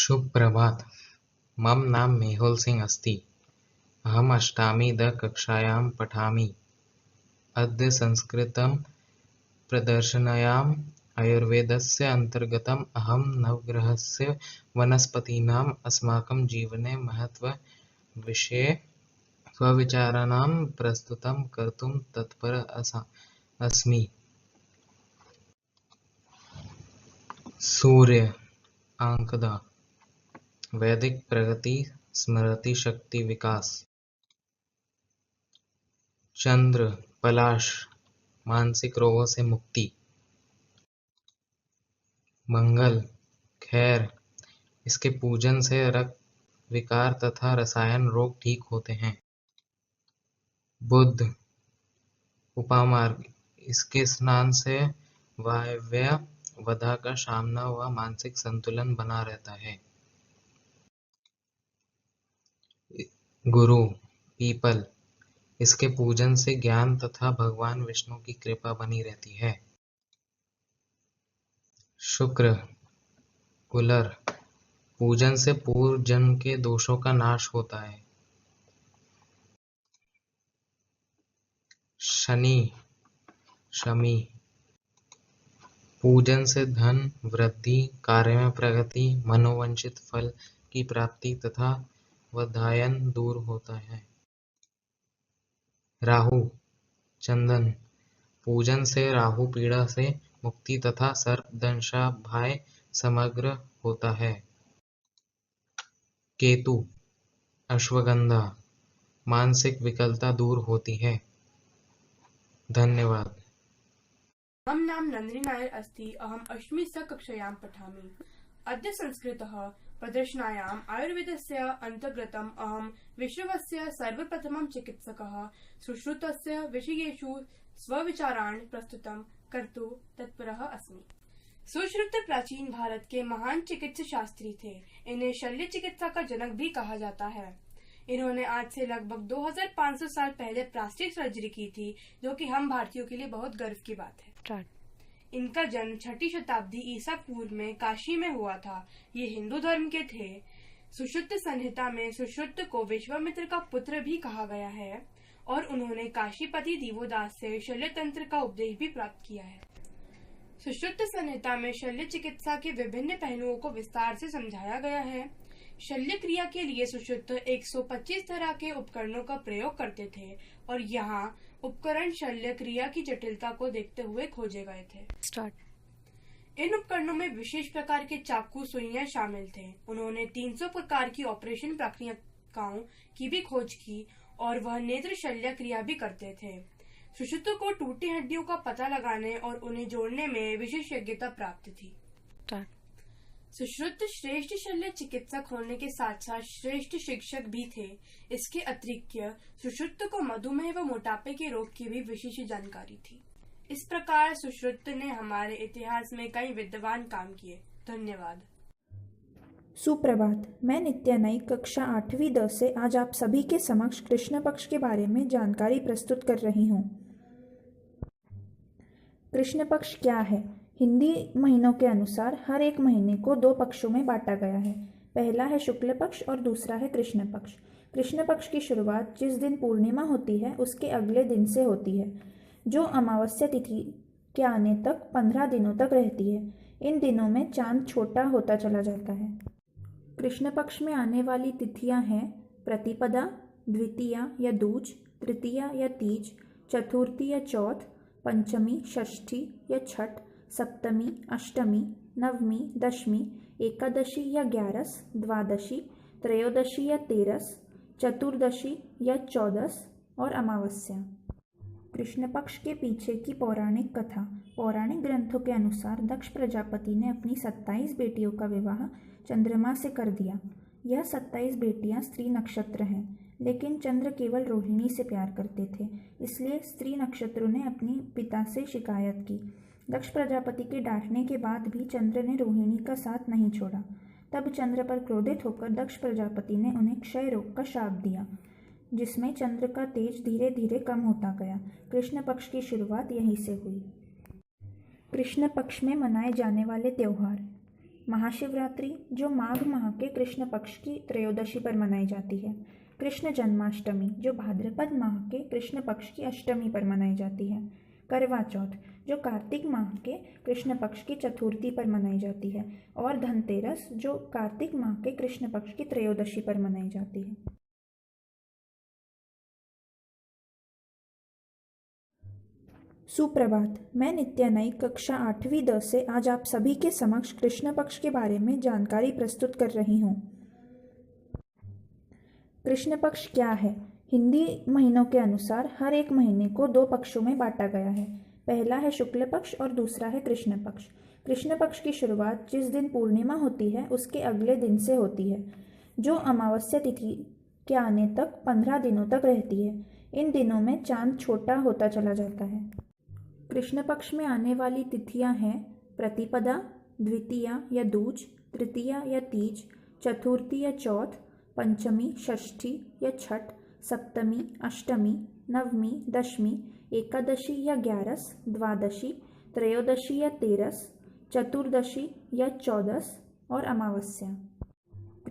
Speaker 15: शुभ प्रभात। मम नाम मेहुल सिंह अस्ति। अहम् अष्टामी the कक्षायां पठामि। अद्य संस्कृतं प्रदर्शनायाम् आयुर्वेदस्य अन्तर्गतम् अहं नवग्रहस्य वनस्पतीनाम् अस्माकं जीवने महत्त्वविषये स्वविचाराणां प्रस्तुतं कर्तुं तत्पर अस्मि। सूर्य आंकड़ा, वैदिक प्रगति, स्मृति शक्ति विकास। चंद्र पलाश, मानसिक रोगों से मुक्ति। मंगल खैर, इसके पूजन से रक्त विकार तथा रसायन रोग ठीक होते हैं। बुध उपामार्ग, इसके स्नान से वायव्य वधा का सामना व मानसिक संतुलन बना रहता है। गुरु पीपल, इसके पूजन से ज्ञान तथा भगवान विष्णु की कृपा बनी रहती है। शुक्र कुलर, पूजन से पूर्व जन्म के दोषों का नाश होता है। शनि, शमी। पूजन से धन वृद्धि, कार्य में प्रगति, मनोवांछित फल की प्राप्ति तथा वधायन दूर होता है। राहु, चंदन। पूजन से राहु पीड़ा से मुक्ति तथा सर्पदंशा भय समग्र होता है। केतु, अश्वगंधा। मानसिक विकलता दूर होती है। धन्यवाद।
Speaker 13: मम नाम नंदिनी नायर अस्ति। अहम् 8मीं कक्षायां पठामि। अद्य संस्कृतः प्रदर्शनायाम् आयुर्वेदस्य अन्तर्गतम् अहं विश्वस्य सर्वप्रथमं चिकित्सकः सुश्रुतस्य विषयेषु स्वविचारान् प्रस्तुतं कर्तुं तत्परः अस्मि। सुश्रुत प्राचीन भारत के महान चिकित्सा शास्त्री थे। इन्हें शल्य चिकित्सा का जनक भी कहा जाता है। इन्होंने आज से लगभग 2500 साल पहले प्लास्टिक सर्जरी की थी, जो कि हम भारतीयों के लिए बहुत गर्व की बात है। इनका जन्म 6ठी शताब्दी ईसा पूर्व में काशी में हुआ था। ये हिंदू धर्म के थे। सुश्रुत संहिता में सुश्रुत को विश्वामित्र का पुत्र भी कहा गया है और उन्होंने काशीपति दिवोदास से शल्य तंत्र का उपदेश भी प्राप्त किया है। सुश्रुत संहिता में शल्य चिकित्सा के विभिन्न पहलुओं को विस्तार से समझाया गया है। शल्य क्रिया के लिए सुश्रुत 125 तरह के उपकरणों का प्रयोग करते थे और यहाँ उपकरण शल्य क्रिया की जटिलता को देखते हुए खोजे गए थे। इन उपकरणों में विशेष प्रकार के चाकू सुइयां शामिल थे। उन्होंने 300 प्रकार की ऑपरेशन प्रक्रियाओं की भी खोज की और वह नेत्र शल्य क्रिया भी करते थे। सुश्रुत को टूटी हड्डियों का पता लगाने और उन्हें जोड़ने में विशेषज्ञता प्राप्त थी। सुश्रुत श्रेष्ठ शल्य चिकित्सक होने के साथ साथ श्रेष्ठ शिक्षक भी थे। इसके अतिरिक्त सुश्रुत को मधुमेह व मोटापे के रोग की भी विशेष जानकारी थी। इस प्रकार सुश्रुत ने हमारे इतिहास में कई विद्वान काम किए। धन्यवाद।
Speaker 16: सुप्रभात। मैं नित्या नाइक कक्षा 8वीं द से आज आप सभी के समक्ष कृष्ण पक्ष के बारे में जानकारी प्रस्तुत कर रही हूँ। कृष्ण पक्ष क्या है? हिंदी महीनों के अनुसार हर एक महीने को 2 पक्षों में बांटा गया है। पहला है शुक्ल पक्ष और दूसरा है कृष्ण पक्ष। कृष्ण पक्ष की शुरुआत जिस दिन पूर्णिमा होती है उसके अगले दिन से होती है, जो अमावस्या तिथि के आने तक 15 दिनों तक रहती है। इन दिनों में चांद छोटा होता चला जाता है। कृष्ण पक्ष में आने वाली तिथियां हैं प्रतिपदा, द्वितीया या दूज, तृतीया या तीज, चतुर्थी या चौथ, पंचमी, षष्ठी या छठ, सप्तमी, अष्टमी, नवमी, दशमी, एकादशी या 11, द्वादशी, त्रयोदशी या 13, चतुर्दशी या 14 और अमावस्या। कृष्ण पक्ष के पीछे की पौराणिक कथा। पौराणिक ग्रंथों के अनुसार दक्ष प्रजापति ने अपनी 27 बेटियों का विवाह चंद्रमा से कर दिया। यह 27 बेटियां स्त्री नक्षत्र हैं, लेकिन चंद्र केवल रोहिणी से प्यार करते थे, इसलिए स्त्री नक्षत्रों ने अपने पिता से शिकायत की। दक्ष प्रजापति के डांटने के बाद भी चंद्र ने रोहिणी का साथ नहीं छोड़ा। तब चंद्र पर क्रोधित होकर दक्ष प्रजापति ने उन्हें क्षय रोग का शाप दिया, जिसमें चंद्र का तेज धीरे धीरे कम होता गया। कृष्ण पक्ष की शुरुआत यहीं से हुई। कृष्ण पक्ष में मनाए जाने वाले त्योहार। महाशिवरात्रि, जो माघ माह के कृष्ण पक्ष की त्रयोदशी पर मनाई जाती है। कृष्ण जन्माष्टमी, जो भाद्रपद माह के कृष्ण पक्ष की अष्टमी पर मनाई जाती है। करवा चौथ, जो कार्तिक माह के कृष्ण पक्ष की चतुर्थी पर मनाई जाती है। और धनतेरस, जो कार्तिक माह के कृष्ण पक्ष की त्रयोदशी पर मनाई जाती है। सुप्रभात। मैं नित्या नाइक कक्षा 8वीं द से आज आप सभी के समक्ष कृष्ण पक्ष के बारे में जानकारी प्रस्तुत कर रही हूँ। कृष्ण पक्ष क्या है? हिंदी महीनों के अनुसार हर एक महीने को 2 पक्षों में बांटा गया है। पहला है शुक्ल पक्ष और दूसरा है कृष्ण पक्ष। कृष्ण पक्ष की शुरुआत जिस दिन पूर्णिमा होती है उसके अगले दिन से होती है, जो अमावस्या तिथि के आने तक 15 दिनों तक रहती है। इन दिनों में चांद छोटा होता चला जाता है। कृष्ण पक्ष में आने वाली तिथियां हैं प्रतिपदा, द्वितीया या दूज, तृतीया या तीज, चतुर्थी या चौथ, पंचमी, षष्ठी या छठ, सप्तमी, अष्टमी, नवमी, दशमी, एकादशी या 11, द्वादशी, त्रयोदशी या 13, चतुर्दशी या 14 और अमावस्या।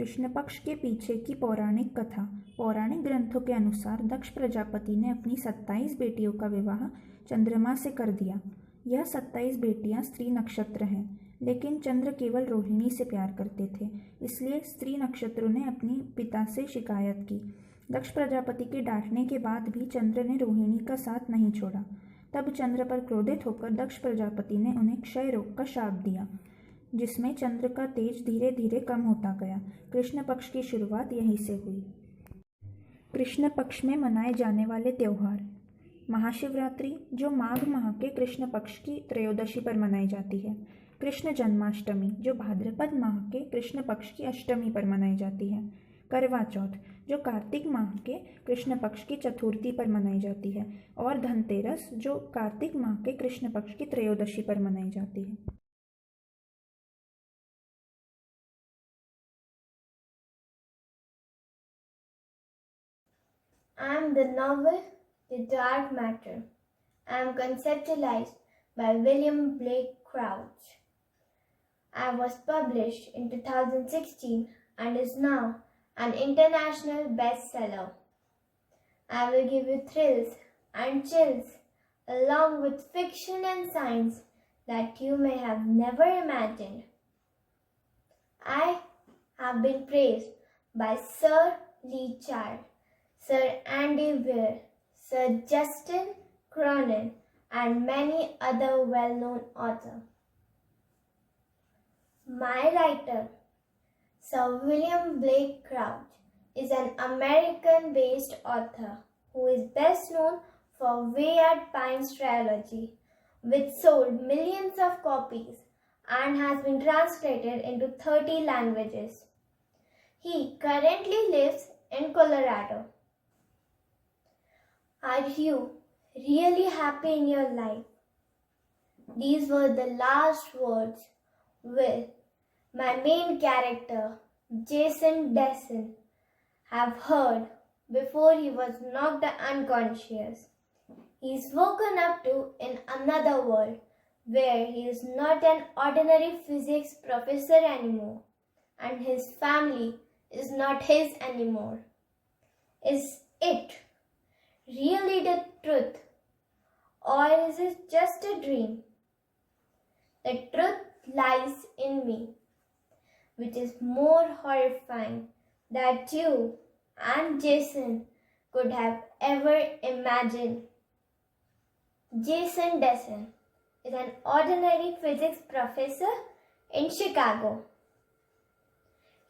Speaker 16: कृष्ण पक्ष के पीछे की पौराणिक कथा। पौराणिक ग्रंथों के अनुसार दक्ष प्रजापति ने अपनी 27 बेटियों का विवाह चंद्रमा से कर दिया। यह 27 बेटियां स्त्री नक्षत्र हैं, लेकिन चंद्र केवल रोहिणी से प्यार करते थे, इसलिए स्त्री नक्षत्रों ने अपने पिता से शिकायत की। दक्ष प्रजापति के डांटने के बाद भी चंद्र ने रोहिणी का साथ नहीं छोड़ा। तब चंद्र पर क्रोधित होकर दक्ष प्रजापति ने उन्हें क्षय रोग का शाप दिया, जिसमें चंद्र का तेज धीरे धीरे कम होता गया। कृष्ण पक्ष की शुरुआत यहीं से हुई। कृष्ण पक्ष में मनाए जाने वाले त्यौहार। महाशिवरात्रि, जो माघ माह के कृष्ण पक्ष की त्रयोदशी पर मनाई जाती है। कृष्ण जन्माष्टमी, जो भाद्रपद माह के कृष्ण पक्ष की अष्टमी पर मनाई जाती है। करवा चौथ, जो कार्तिक माह के कृष्ण पक्ष की चतुर्थी पर मनाई जाती है। और धनतेरस, जो कार्तिक माह के कृष्ण पक्ष की त्रयोदशी पर मनाई जाती है।
Speaker 8: I am the novel The Dark Matter. I am conceptualized by William Blake Crouch. I was published in 2016 and is now an international bestseller. I will give you thrills and chills along with fiction and science that you may have never imagined. I have been praised by Sir Lee Child, Sir Andy Weir, Sir Justin Cronin, and many other well-known authors. My writer, Sir William Blake Crouch, is an American-based author who is best known for Way at Pines trilogy, which sold millions of copies and has been translated into 30 languages. He currently lives in Colorado. Are you really happy in your life? These were the last words with my main character, Jason Dessen, have heard before he was knocked unconscious. He is woken up to in another world where he is not an ordinary physics professor anymore, and his family is not his anymore. Is it really the truth, or is it just a dream? The truth lies in me, which is more horrifying than you and Jason could have ever imagined. Jason Dessen is an ordinary physics professor in Chicago.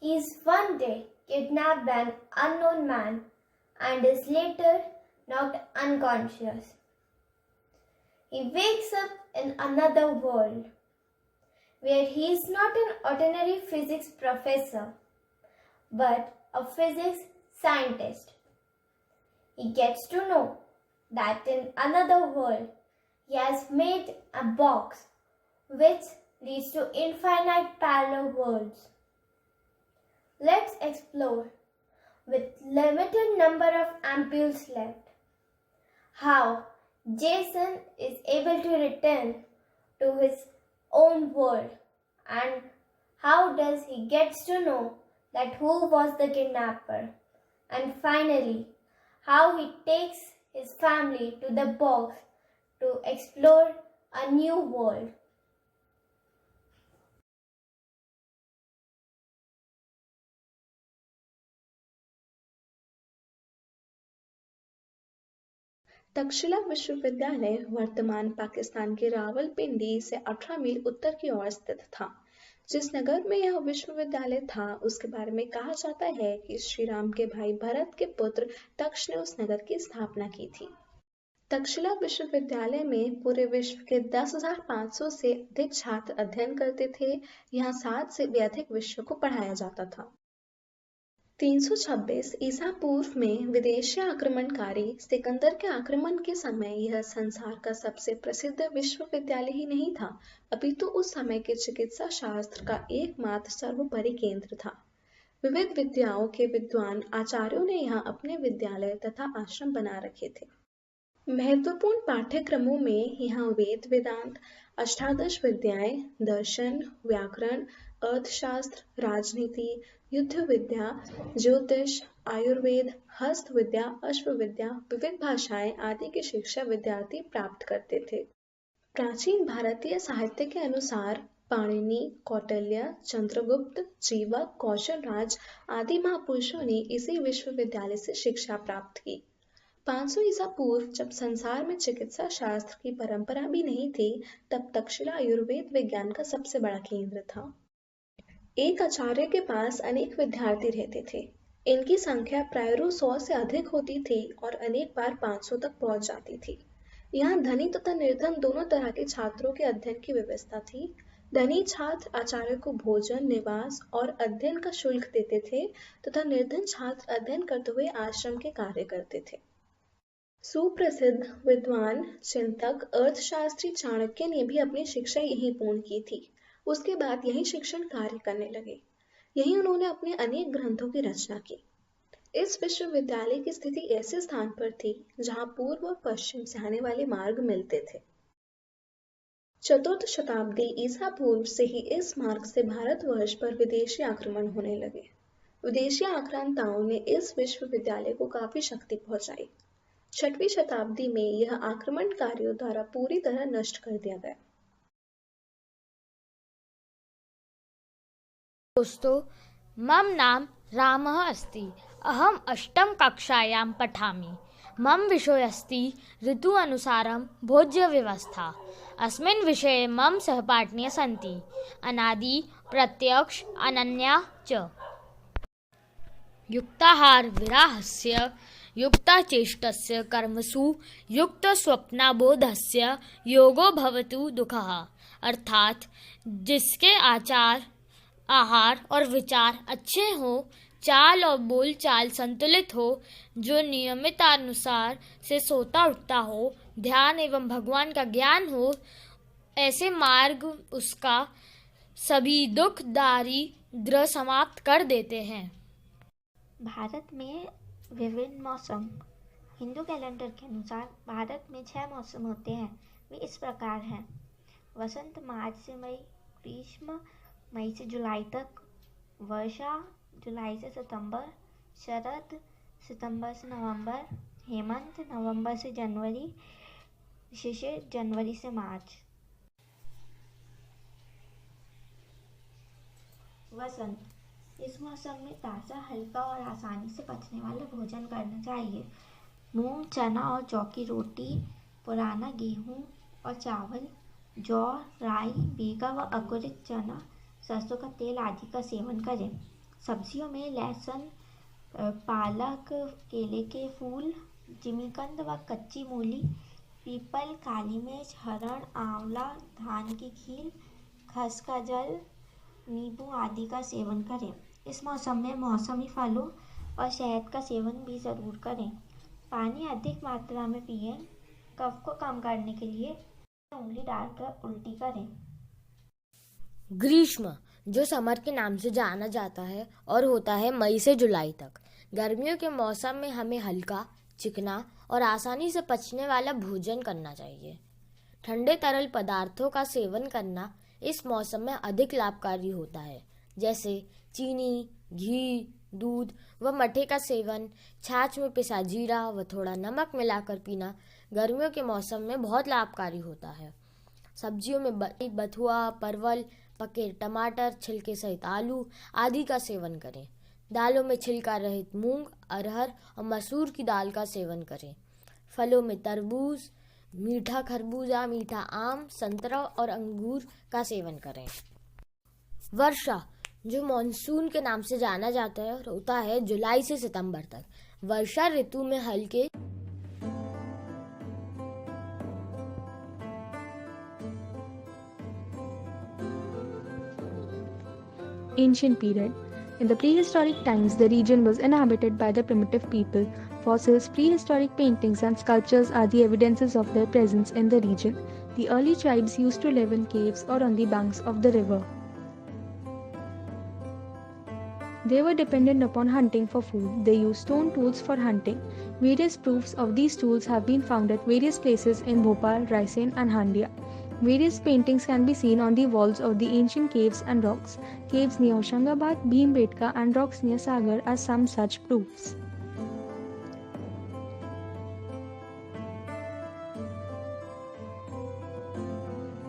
Speaker 8: He is one day kidnapped by an unknown man and is later knocked unconscious. He wakes up in another world where he is not an ordinary physics professor but a physics scientist. He gets to know that in another world he has made a box which leads to infinite parallel worlds. Let's explore, with limited number of ampules left, how Jason is able to return to his own world, and how does he gets to know that who was the kidnapper, and finally how he takes his family to the box to explore a new world.
Speaker 17: Takshashila विश्वविद्यालय वर्तमान पाकिस्तान के रावलपिंडी से 18 मील उत्तर की ओर स्थित था। जिस नगर में यह विश्वविद्यालय था उसके बारे में कहा जाता है कि श्री राम के भाई भरत के पुत्र तक्ष ने उस नगर की स्थापना की थी। तक्षशिला विश्वविद्यालय में पूरे विश्व के 10,500 से अधिक छात्र अध्ययन करते थे। यहाँ 7 से भी अधिक विषयों को पढ़ाया जाता था। 326 ईसा पूर्व में विदेशी आक्रमणकारी सिकंदर के आक्रमण के समय यह संसार का सबसे प्रसिद्ध विश्वविद्यालय ही नहीं था, अपितु उस समय के चिकित्सा शास्त्र का एकमात्र सर्वोपरि केंद्र था। विविध विद्याओं के विद्वान आचार्यों ने यहाँ अपने विद्यालय तथा आश्रम बना रखे थे। महत्वपूर्ण पाठ्यक्रमों में यहाँ वेद वेदांत, अष्टादश विद्याएं, दर्शन, व्याकरण, अर्थशास्त्र, राजनीति, युद्ध विद्या, ज्योतिष, आयुर्वेद, हस्त विद्या, अश्व विद्या, विविध भाषाएं आदि की शिक्षा विद्यार्थी प्राप्त करते थे। प्राचीन भारतीय साहित्य के अनुसार पाणिनि, कौटिल्य, चंद्रगुप्त, जीवक, कौशलराज आदि महापुरुषों ने इसी विश्वविद्यालय से शिक्षा प्राप्त की। 500 ईसा पूर्व जब संसार में चिकित्सा शास्त्र की परंपरा भी नहीं थी, तब तक्षशिला आयुर्वेद विज्ञान का सबसे बड़ा केंद्र था। एक आचार्य के पास अनेक विद्यार्थी रहते थे। इनकी संख्या प्रायः 100 से अधिक होती थी और अनेक बार 500 तक पहुंच जाती थी। यहाँ धनी तथा निर्धन दोनों तरह के छात्रों के अध्ययन की व्यवस्था थी। धनी छात्र आचार्य को भोजन, निवास और अध्ययन का शुल्क देते थे तथा निर्धन छात्र अध्ययन करते हुए आश्रम के कार्य करते थे। सुप्रसिद्ध विद्वान, चिंतक, अर्थशास्त्री चाणक्य ने भी अपनी शिक्षा यहीं पूर्ण की थी। उसके बाद यही शिक्षण कार्य करने लगे। यही उन्होंने अपने अनेक ग्रंथों की रचना की। इस विश्वविद्यालय की स्थिति ऐसे स्थान पर थी जहां पूर्व और पश्चिम से आने वाले मार्ग मिलते थे। चतुर्थ शताब्दी ईसा पूर्व से ही इस मार्ग से भारतवर्ष पर विदेशी आक्रमण होने लगे। विदेशी आक्रांताओं ने इस विश्वविद्यालय को काफी शक्ति पहुंचाई। 6वीं शताब्दी में यह आक्रमणकारियों द्वारा पूरी तरह नष्ट कर दिया गया।
Speaker 18: दोस्तों, मम नाम रामः अस्ति। अहम् 8म कक्षायां पठामि। मम विषयोऽस्ति ऋतु अनुसारं भोज्यव्यवस्था। अस्मिन् विषये मम सहपाठिनः सन्ति। अनादि, प्रत्यक्ष, अनन्या च। युक्ताहार विराहस्य, युक्तचेष्टस्य कर्मसु, युक्तस्वप्नाबोधस्य योगो भवतु दुःखः। अर्थात जिसके आहार और विचार अच्छे हो, चाल और बोल चाल संतुलित हो, जो नियमितानुसार से सोता उठता हो, ध्यान एवं भगवान का ज्ञान हो, ऐसे मार्ग उसका सभी दुख दारिद्र्य समाप्त कर देते हैं।
Speaker 19: भारत में विभिन्न मौसम। हिंदू कैलेंडर के अनुसार भारत में 6 मौसम होते हैं। वे इस प्रकार हैं: वसंत मार्च से मई, ग्रीष्म मई से जुलाई तक, वर्षा जुलाई से सितंबर, शरद सितंबर से नवंबर, हेमंत नवंबर से जनवरी, शिशिर जनवरी से मार्च। वसंत। इस मौसम में ताज़ा, हल्का और आसानी से पचने वाला भोजन करना चाहिए। मूंग, चना और जौ की रोटी, पुराना गेहूं और चावल, जौ, राई, भीगा व अंकुरित चना, सरसों का तेल आदि का सेवन करें। सब्जियों में लहसुन, पालक, केले के फूल, जिमीकंद व कच्ची मूली, पीपल, काली मिर्च, हरण, आंवला, धान की खीर, खस का जल, नींबू आदि का सेवन करें। इस मौसम में मौसमी फलों और शहद का सेवन भी ज़रूर करें। पानी अधिक मात्रा में पिएं। कफ को कम करने के लिए उंगली डालकर उल्टी करें।
Speaker 18: ग्रीष्म, जो समर के नाम से जाना जाता है और होता है मई से जुलाई तक। गर्मियों के मौसम में हमें हल्का, चिकना और आसानी से पचने वाला भोजन करना चाहिए। ठंडे तरल पदार्थों का सेवन करना इस मौसम में अधिक लाभकारी होता है, जैसे चीनी, घी, दूध व मठे का सेवन। छाछ में पिसा जीरा व थोड़ा नमक मिलाकर पीना गर्मियों के मौसम में बहुत लाभकारी होता है। सब्जियों में बथुआ, परवल, पके टमाटर, छिलके सहित आलू आदि का सेवन करें। दालों में छिलका रहित मूंग, अरहर और मसूर की दाल का सेवन करें। फलों में तरबूज, मीठा खरबूजा, मीठा आम, संतरा और अंगूर का सेवन करें। वर्षा, जो मानसून के नाम से जाना जाता है और होता है जुलाई से सितंबर तक। वर्षा ऋतु में हल्के
Speaker 20: Ancient period. In the prehistoric times, the region was inhabited by the primitive people. Fossils, prehistoric paintings, and sculptures are the evidences of their presence in the region. The early tribes used to live in caves or on the banks of the river. They were dependent upon hunting for food. They used stone tools for hunting. Various proofs of these tools have been found at various places in Bhopal, Raisen, and Handia. Various paintings can be seen on the walls of the ancient caves and rocks. Caves near Hoshangabad, Bhimbetka, and rocks near Sagar are some such proofs.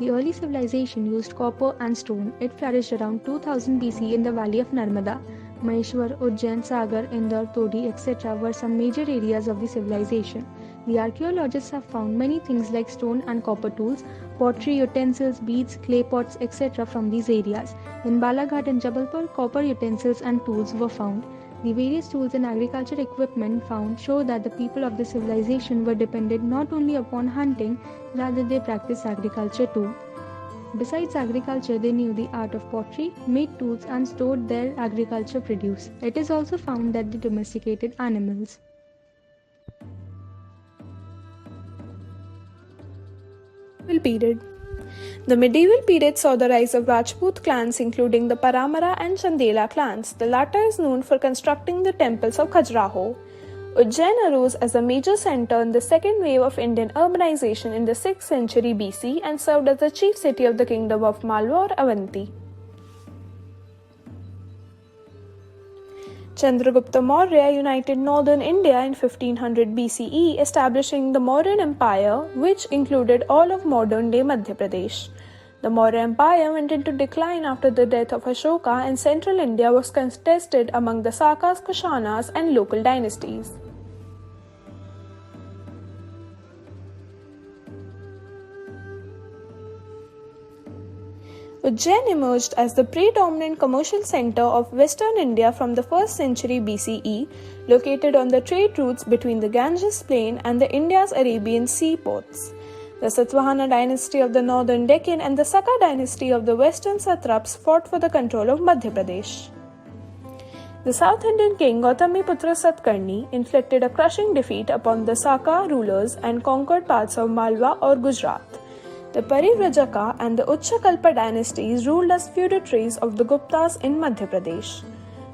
Speaker 20: The early civilization used copper and stone. It flourished around 2000 BC in the valley of Narmada. Maheshwar, Ujjain, Sagar, Indore, Todi, etc. were some major areas of the civilization. The archaeologists have found many things like stone and copper tools, pottery, utensils, beads, clay pots, etc. from these areas. In Balaghat and Jabalpur, copper utensils and tools were found. The various tools and agriculture equipment found show that the people of the civilization were dependent not only upon hunting, rather they practiced agriculture too. Besides agriculture, they knew the art of pottery, made tools and stored their agriculture produce. It is also found that they domesticated animals.
Speaker 21: Period. The medieval period saw the rise of Rajput clans including the Paramara and Chandela clans. The latter is known for constructing the temples of Khajuraho. Ujjain arose as a major center in the second wave of Indian urbanization in the 6th century BC and served as the chief city of the kingdom of Malwa or Avanti. Chandragupta Maurya united northern India in 1500 BCE, establishing the Mauryan Empire, which included all of modern-day Madhya Pradesh. The Maurya Empire went into decline after the death of Ashoka, and central India was contested among the Sakas, Kushanas, and local dynasties. Ujjain emerged as the predominant commercial center of western India from the 1st century BCE, located on the trade routes between the Ganges plain and the India's Arabian seaports. The Satvahana dynasty of the northern Deccan and the Saka dynasty of the western satraps fought for the control of Madhya Pradesh. The South Indian king Gautamiputra Satkarni inflicted a crushing defeat upon the Saka rulers and conquered parts of Malwa or Gujarat. The Parivrajaka and the Uchakalpa dynasties ruled as feudatories of the Guptas in Madhya Pradesh.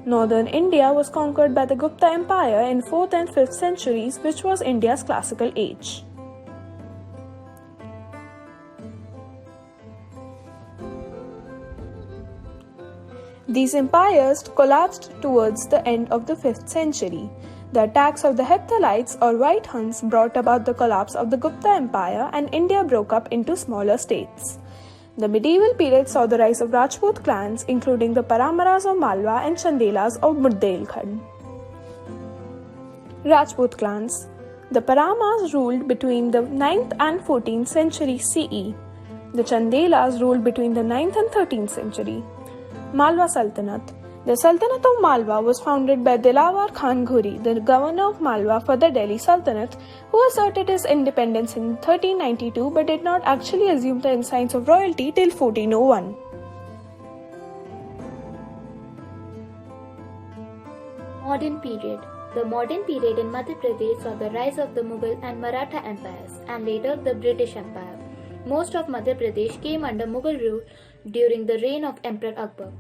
Speaker 21: Northern India was conquered by the Gupta Empire in 4th and 5th centuries, which was India's classical age. These empires collapsed towards the end of the 5th century. The attacks of the Heptalites or White Huns brought about the collapse of the Gupta Empire, and India broke up into smaller states. The medieval period saw the rise of Rajput clans, including the Paramaras of Malwa and Chandelas of Bundelkhand. Rajput clans. The Paramas ruled between the 9th and 14th century CE. The Chandelas ruled between the 9th and 13th century. Malwa Sultanate. The Sultanate of Malwa was founded by Dilawar Khan Ghuri, the governor of Malwa for the Delhi Sultanate, who asserted his independence in 1392 but did not actually assume the ensigns of royalty till 1401.
Speaker 22: Modern period. The modern period in Madhya Pradesh saw the rise of the Mughal and Maratha empires and later the British Empire. Most of Madhya Pradesh came under Mughal rule during the reign of Emperor Akbar.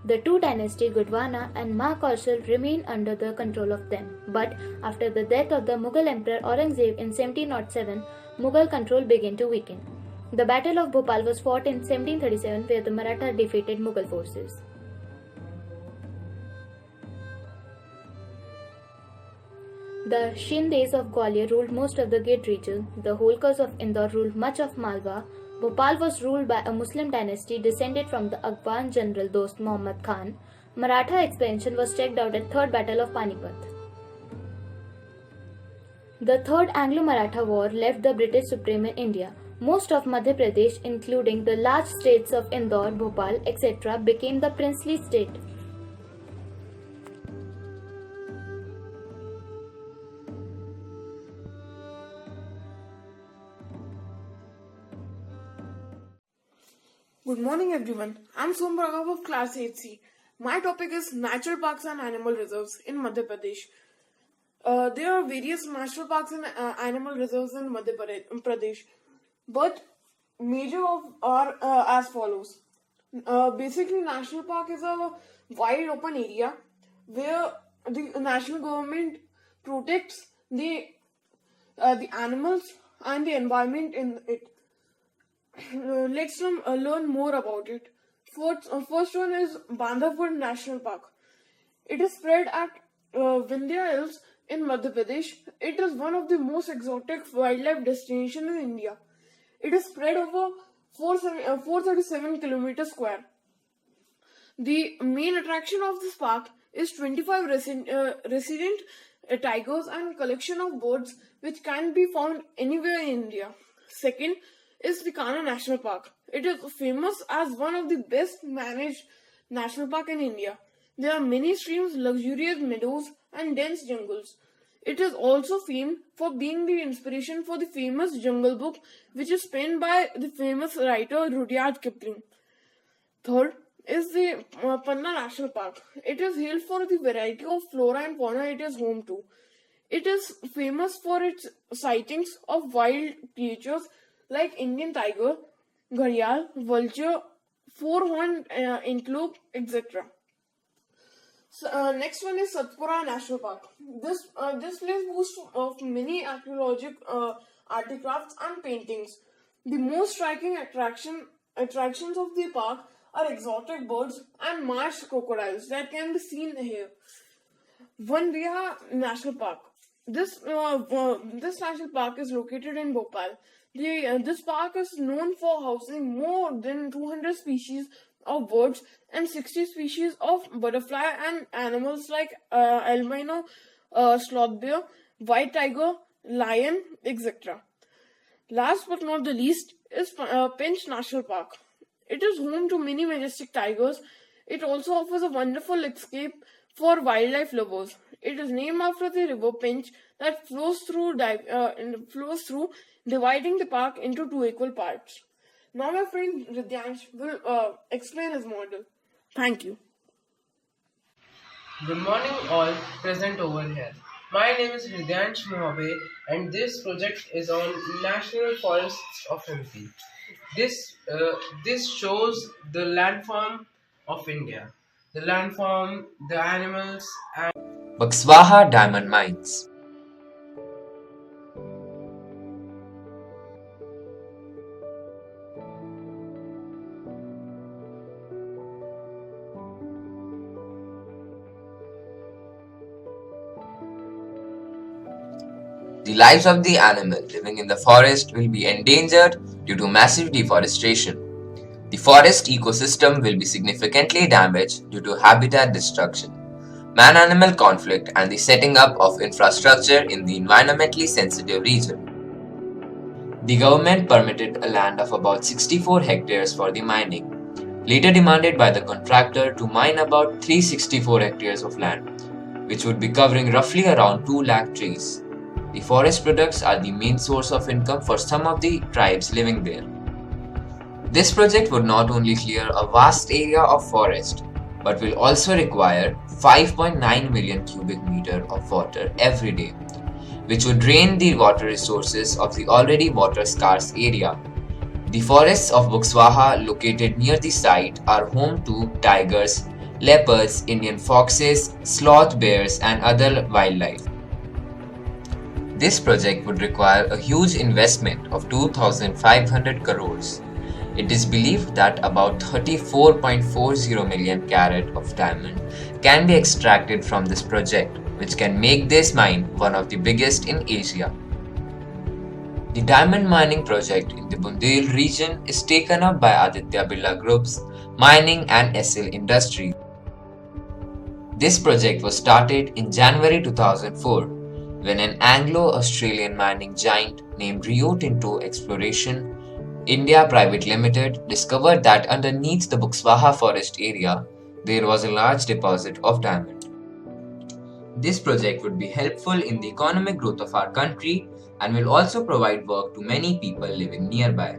Speaker 22: The two dynasties Gudwana and Mahakaushal remained under the control of them, but after the death of the Mughal Emperor Aurangzeb in 1707, Mughal control began to weaken. The Battle of Bhopal was fought in 1737 where the Maratha defeated Mughal forces. The Shindes of Gwalior ruled most of the Gid region. The Holkars of Indore ruled much of Malwa. Bhopal was ruled by a Muslim dynasty descended from the Afghan general Dost Muhammad Khan. Maratha expansion was checked out at Third Battle of Panipat. The Third Anglo-Maratha War left the British supreme in India. Most of Madhya Pradesh, including the large states of Indore, Bhopal, etc., became the princely state.
Speaker 23: Good morning everyone. I'm Som Raghav of class 8C. My topic is natural parks and animal reserves in Madhya Pradesh. There are various national parks and animal reserves in Madhya Pradesh, but major of are as follows. Basically, national park is a wide open area where the national government protects the animals and the environment in it. Let's learn more about it. First one is Bandhavgarh National Park. It is spread at Vindhya Hills in Madhya Pradesh. It is one of the most exotic wildlife destinations in India. It is spread over 437 kilometers square. The main attraction of this park is 25 resident tigers and collection of birds which can be found anywhere in India. Second is the Kanha National Park. It is famous as one of the best managed national park in India. There are many streams, luxurious meadows and dense jungles. It is also famed for being the inspiration for the famous Jungle Book, which is penned by the famous writer Rudyard Kipling. Third is the Panna National Park. It is hailed for the variety of flora and fauna it is home to. It is famous for its sightings of wild creatures like Indian tiger, gharial, vulture, four-horned antelope, etc. Next one is Satpura National Park. This place boasts of many archaeological artifacts and paintings. The most striking attractions of the park are exotic birds and marsh crocodiles that can be seen here. Vanviha National Park. This national park is located in Bhopal. This park is known for housing more than 200 species of birds and 60 species of butterfly and animals like albino, sloth bear, white tiger, lion, etc. Last but not the least is Pench National Park. It is home to many majestic tigers. It also offers a wonderful escape for wildlife lovers. It is named after the river Pench that flows through, dividing the park into two equal parts. Now my friend Ridyansh will explain his model. Thank you.
Speaker 1: Good morning all present over here. My name is Ridyansh Mohabe and this project is on National Forests of MP. This shows the landform of India. The landform, the animals and
Speaker 2: Buxwaha Diamond Mines. The lives of the animal living in the forest will be endangered due to massive deforestation. The forest ecosystem will be significantly damaged due to habitat destruction, man-animal conflict, and the setting up of infrastructure in the environmentally sensitive region. The government permitted a land of about 64 hectares for the mining, later demanded by the contractor to mine about 364 hectares of land, which would be covering roughly around 2 lakh trees. The forest products are the main source of income for some of the tribes living there. This project would not only clear a vast area of forest, but will also require 5.9 million cubic meter of water every day, which would drain the water resources of the already water-scarce area. The forests of Buxwaha located near the site are home to tigers, leopards, Indian foxes, sloth bears, and other wildlife. This project would require a huge investment of 2,500 crores. It is believed that about 34.40 million carat of diamond can be extracted from this project, which can make this mine one of the biggest in Asia. The diamond mining project in the Bundel region is taken up by Aditya Birla Group's Mining and SL Industries. This project was started in January 2004 when an Anglo-Australian mining giant named Rio Tinto Exploration India Private Limited discovered that underneath the Buxwaha forest area, there was a large deposit of diamond. This project would be helpful in the economic growth of our country and will also provide work to many people living nearby.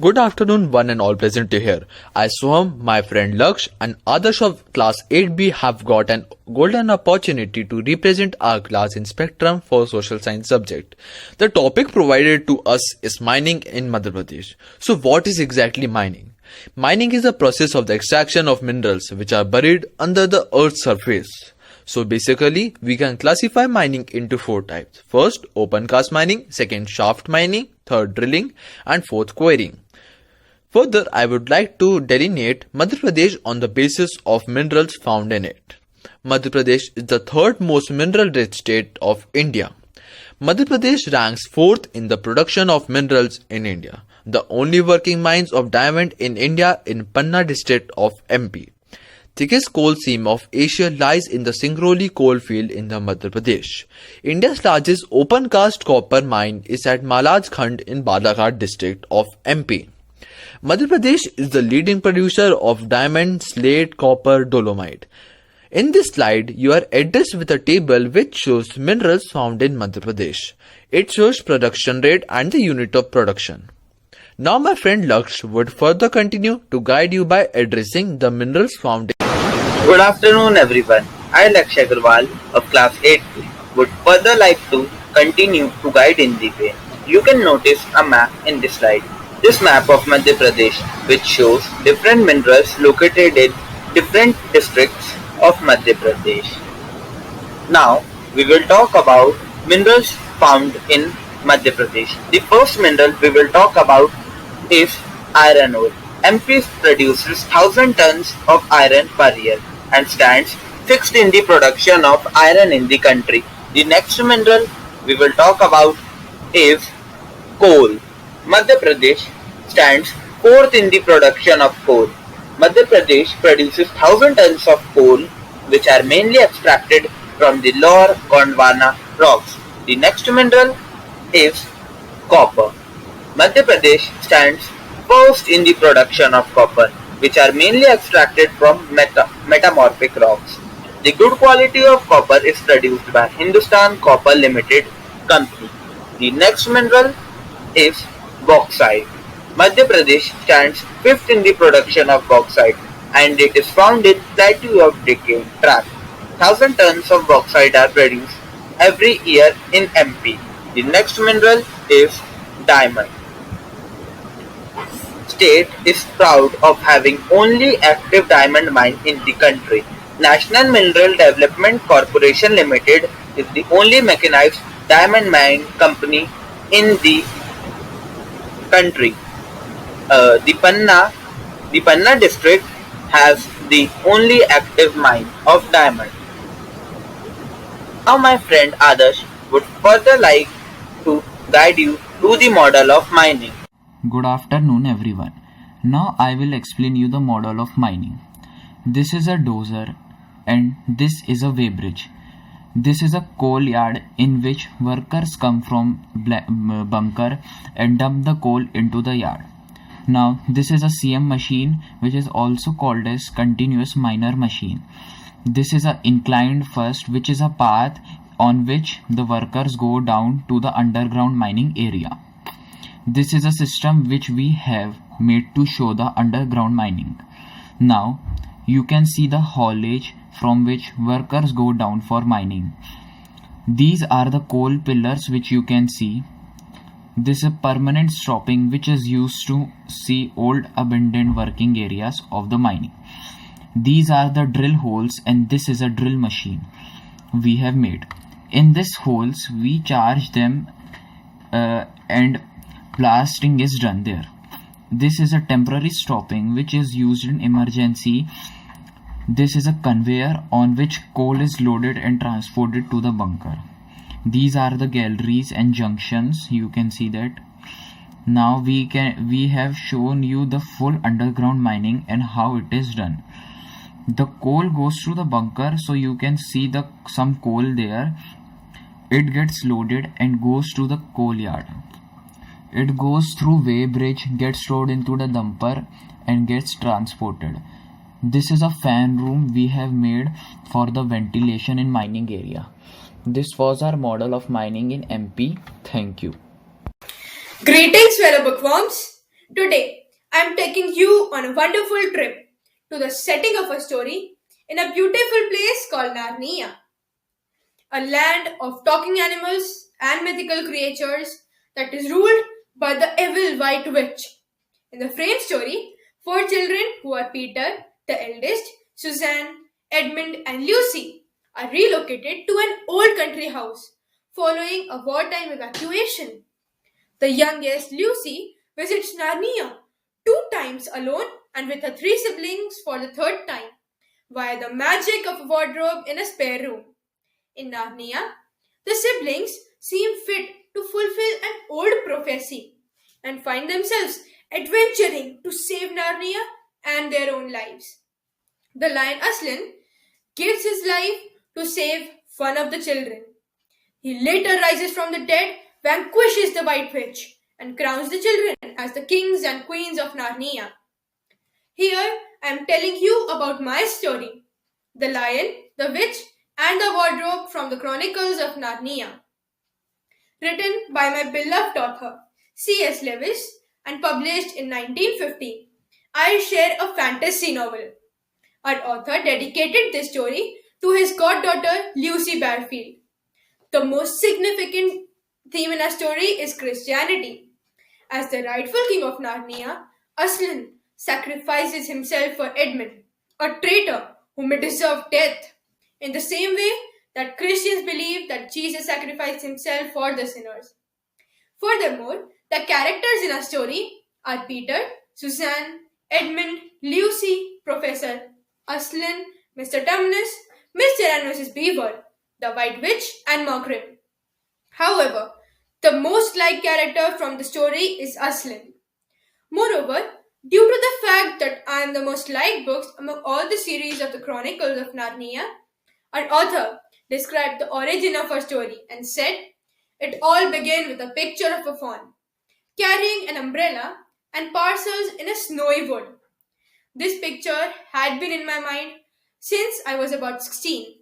Speaker 3: Good afternoon, one and all present here. I, Soham, my friend Laksh, and Adarsh of class 8B have got an golden opportunity to represent our class in Spectrum for social science subject. The topic provided to us is mining in Madhya Pradesh. So what is exactly mining? Mining is a process of the extraction of minerals which are buried under the earth's surface. So basically, we can classify mining into 4 types. First, open cast mining, second, shaft mining, third, drilling, and fourth, quarrying. Further, I would like to delineate Madhya Pradesh on the basis of minerals found in it. Madhya Pradesh is the third most mineral-rich state of India. Madhya Pradesh ranks 4th in the production of minerals in India. The only working mines of diamond in India in Panna district of MP. Thickest coal seam of Asia lies in the Singrauli coal field in the Madhya Pradesh. India's largest open cast copper mine is at Malaj Khand in Balaghat district of MP. Madhya Pradesh is the leading producer of diamond, slate, copper, dolomite. In this slide, you are addressed with a table which shows minerals found in Madhya Pradesh. It shows production rate and the unit of production. Now my friend Laksh would further continue to guide you by addressing the minerals found in.
Speaker 4: Good afternoon everyone. I Laksh Agarwal of class 8B would further like to continue to guide in the way. You can notice a map in this slide. This map of Madhya Pradesh which shows different minerals located in different districts of Madhya Pradesh. Now we will talk about minerals found in Madhya Pradesh. The first mineral we will talk about is iron ore. MP produces 1000 tons of iron per year and stands fixed in the production of iron in the country. The next mineral we will talk about is coal. Madhya Pradesh stands 4th in the production of coal. Madhya Pradesh produces 1000 tons of coal which are mainly extracted from the lower Gondwana rocks. The next mineral is copper. Madhya Pradesh stands first in the production of copper which are mainly extracted from metamorphic rocks. The good quality of copper is produced by Hindustan Copper Limited Company. The next mineral is bauxite. Madhya Pradesh stands 5th in the production of bauxite and it is found in Plateau of Deccan Tract. 1000 tons of bauxite are produced every year in MP. The next mineral is diamond. State is proud of having only active diamond mine in the country. National Mineral Development Corporation Limited is the only mechanized diamond mine company in the country. The Panna district has the only active mine of diamond. Now my friend Adarsh would further like to guide you to the model of mining.
Speaker 5: Good afternoon everyone. Now I will explain you the model of mining. This is a dozer and this is a weighbridge. This is a coal yard in which workers come from bunker and dump the coal into the yard. Now this is a CM machine which is also called as continuous miner machine. This is a inclined first which is a path on which the workers go down to the underground mining area. This is a system which we have made to show the underground mining. Now you can see the haulage from which workers go down for mining. These are the coal pillars which you can see. This is a permanent stopping which is used to see old abandoned working areas of the mining. These are the drill holes and this is a drill machine we have made. In these holes we charge them and blasting is done there. This is a temporary stopping which is used in emergency. This is a conveyor on which coal is loaded and transported to the bunker. These are the galleries and junctions. You can see that. Now we have shown you the full underground mining and how it is done. The coal goes through the bunker, so you can see some coal there. It gets loaded and goes to the coal yard. It goes through weighbridge, gets stored into the dumper and gets transported. This is a fan room we have made for the ventilation in mining area. This was our model of mining in MP. Thank you.
Speaker 6: Greetings fellow bookworms. Today I am taking you on a wonderful trip to the setting of a story in a beautiful place called Narnia. A land of talking animals and mythical creatures that is ruled by the evil White Witch. In the frame story, 4 children who are Peter, the eldest, Suzanne, Edmund and Lucy are relocated to an old country house following a wartime evacuation. The youngest, Lucy, visits Narnia 2 times alone and with her 3 siblings for the 3rd time via the magic of a wardrobe in a spare room. In Narnia, the siblings seem fit to fulfill an old prophecy and find themselves adventuring to save Narnia and their own lives. The lion Aslan gives his life to save one of the children. He later rises from the dead, vanquishes the White Witch, and crowns the children as the kings and queens of Narnia. Here I am telling you about my story, The Lion, the Witch, and the Wardrobe from the Chronicles of Narnia. Written by my beloved author, C.S. Lewis, and published in 1950, I share a fantasy novel. Our author dedicated this story to his goddaughter, Lucy Barfield. The most significant theme in our story is Christianity. As the rightful king of Narnia, Aslan sacrifices himself for Edmund, a traitor who may deserve death, in the same way that Christians believe that Jesus sacrificed himself for the sinners. Furthermore, the characters in our story are Peter, Suzanne, Edmund, Lucy, Professor Aslan, Mr. Tumnus, Mr. and Mrs. Beaver, the White Witch, and Margaret. However, the most liked character from the story is Aslan. Moreover, due to the fact that I am the most liked books among all the series of the Chronicles of Narnia, our author described the origin of our story and said, it all began with a picture of a fawn carrying an umbrella and parcels in a snowy wood. This picture had been in my mind since I was about 16.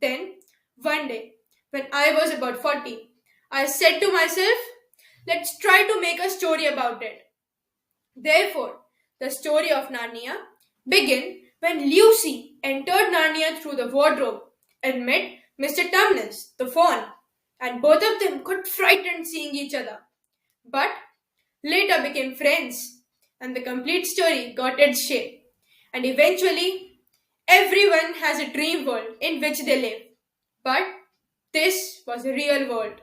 Speaker 6: Then, one day, when I was about 40, I said to myself, let's try to make a story about it. Therefore, the story of Narnia began when Lucy entered Narnia through the wardrobe and met Mr. Tumnus, the fawn, and both of them got frightened seeing each other, but later became friends, and the complete story got its shape. And eventually, everyone has a dream world in which they live. But this was a real world.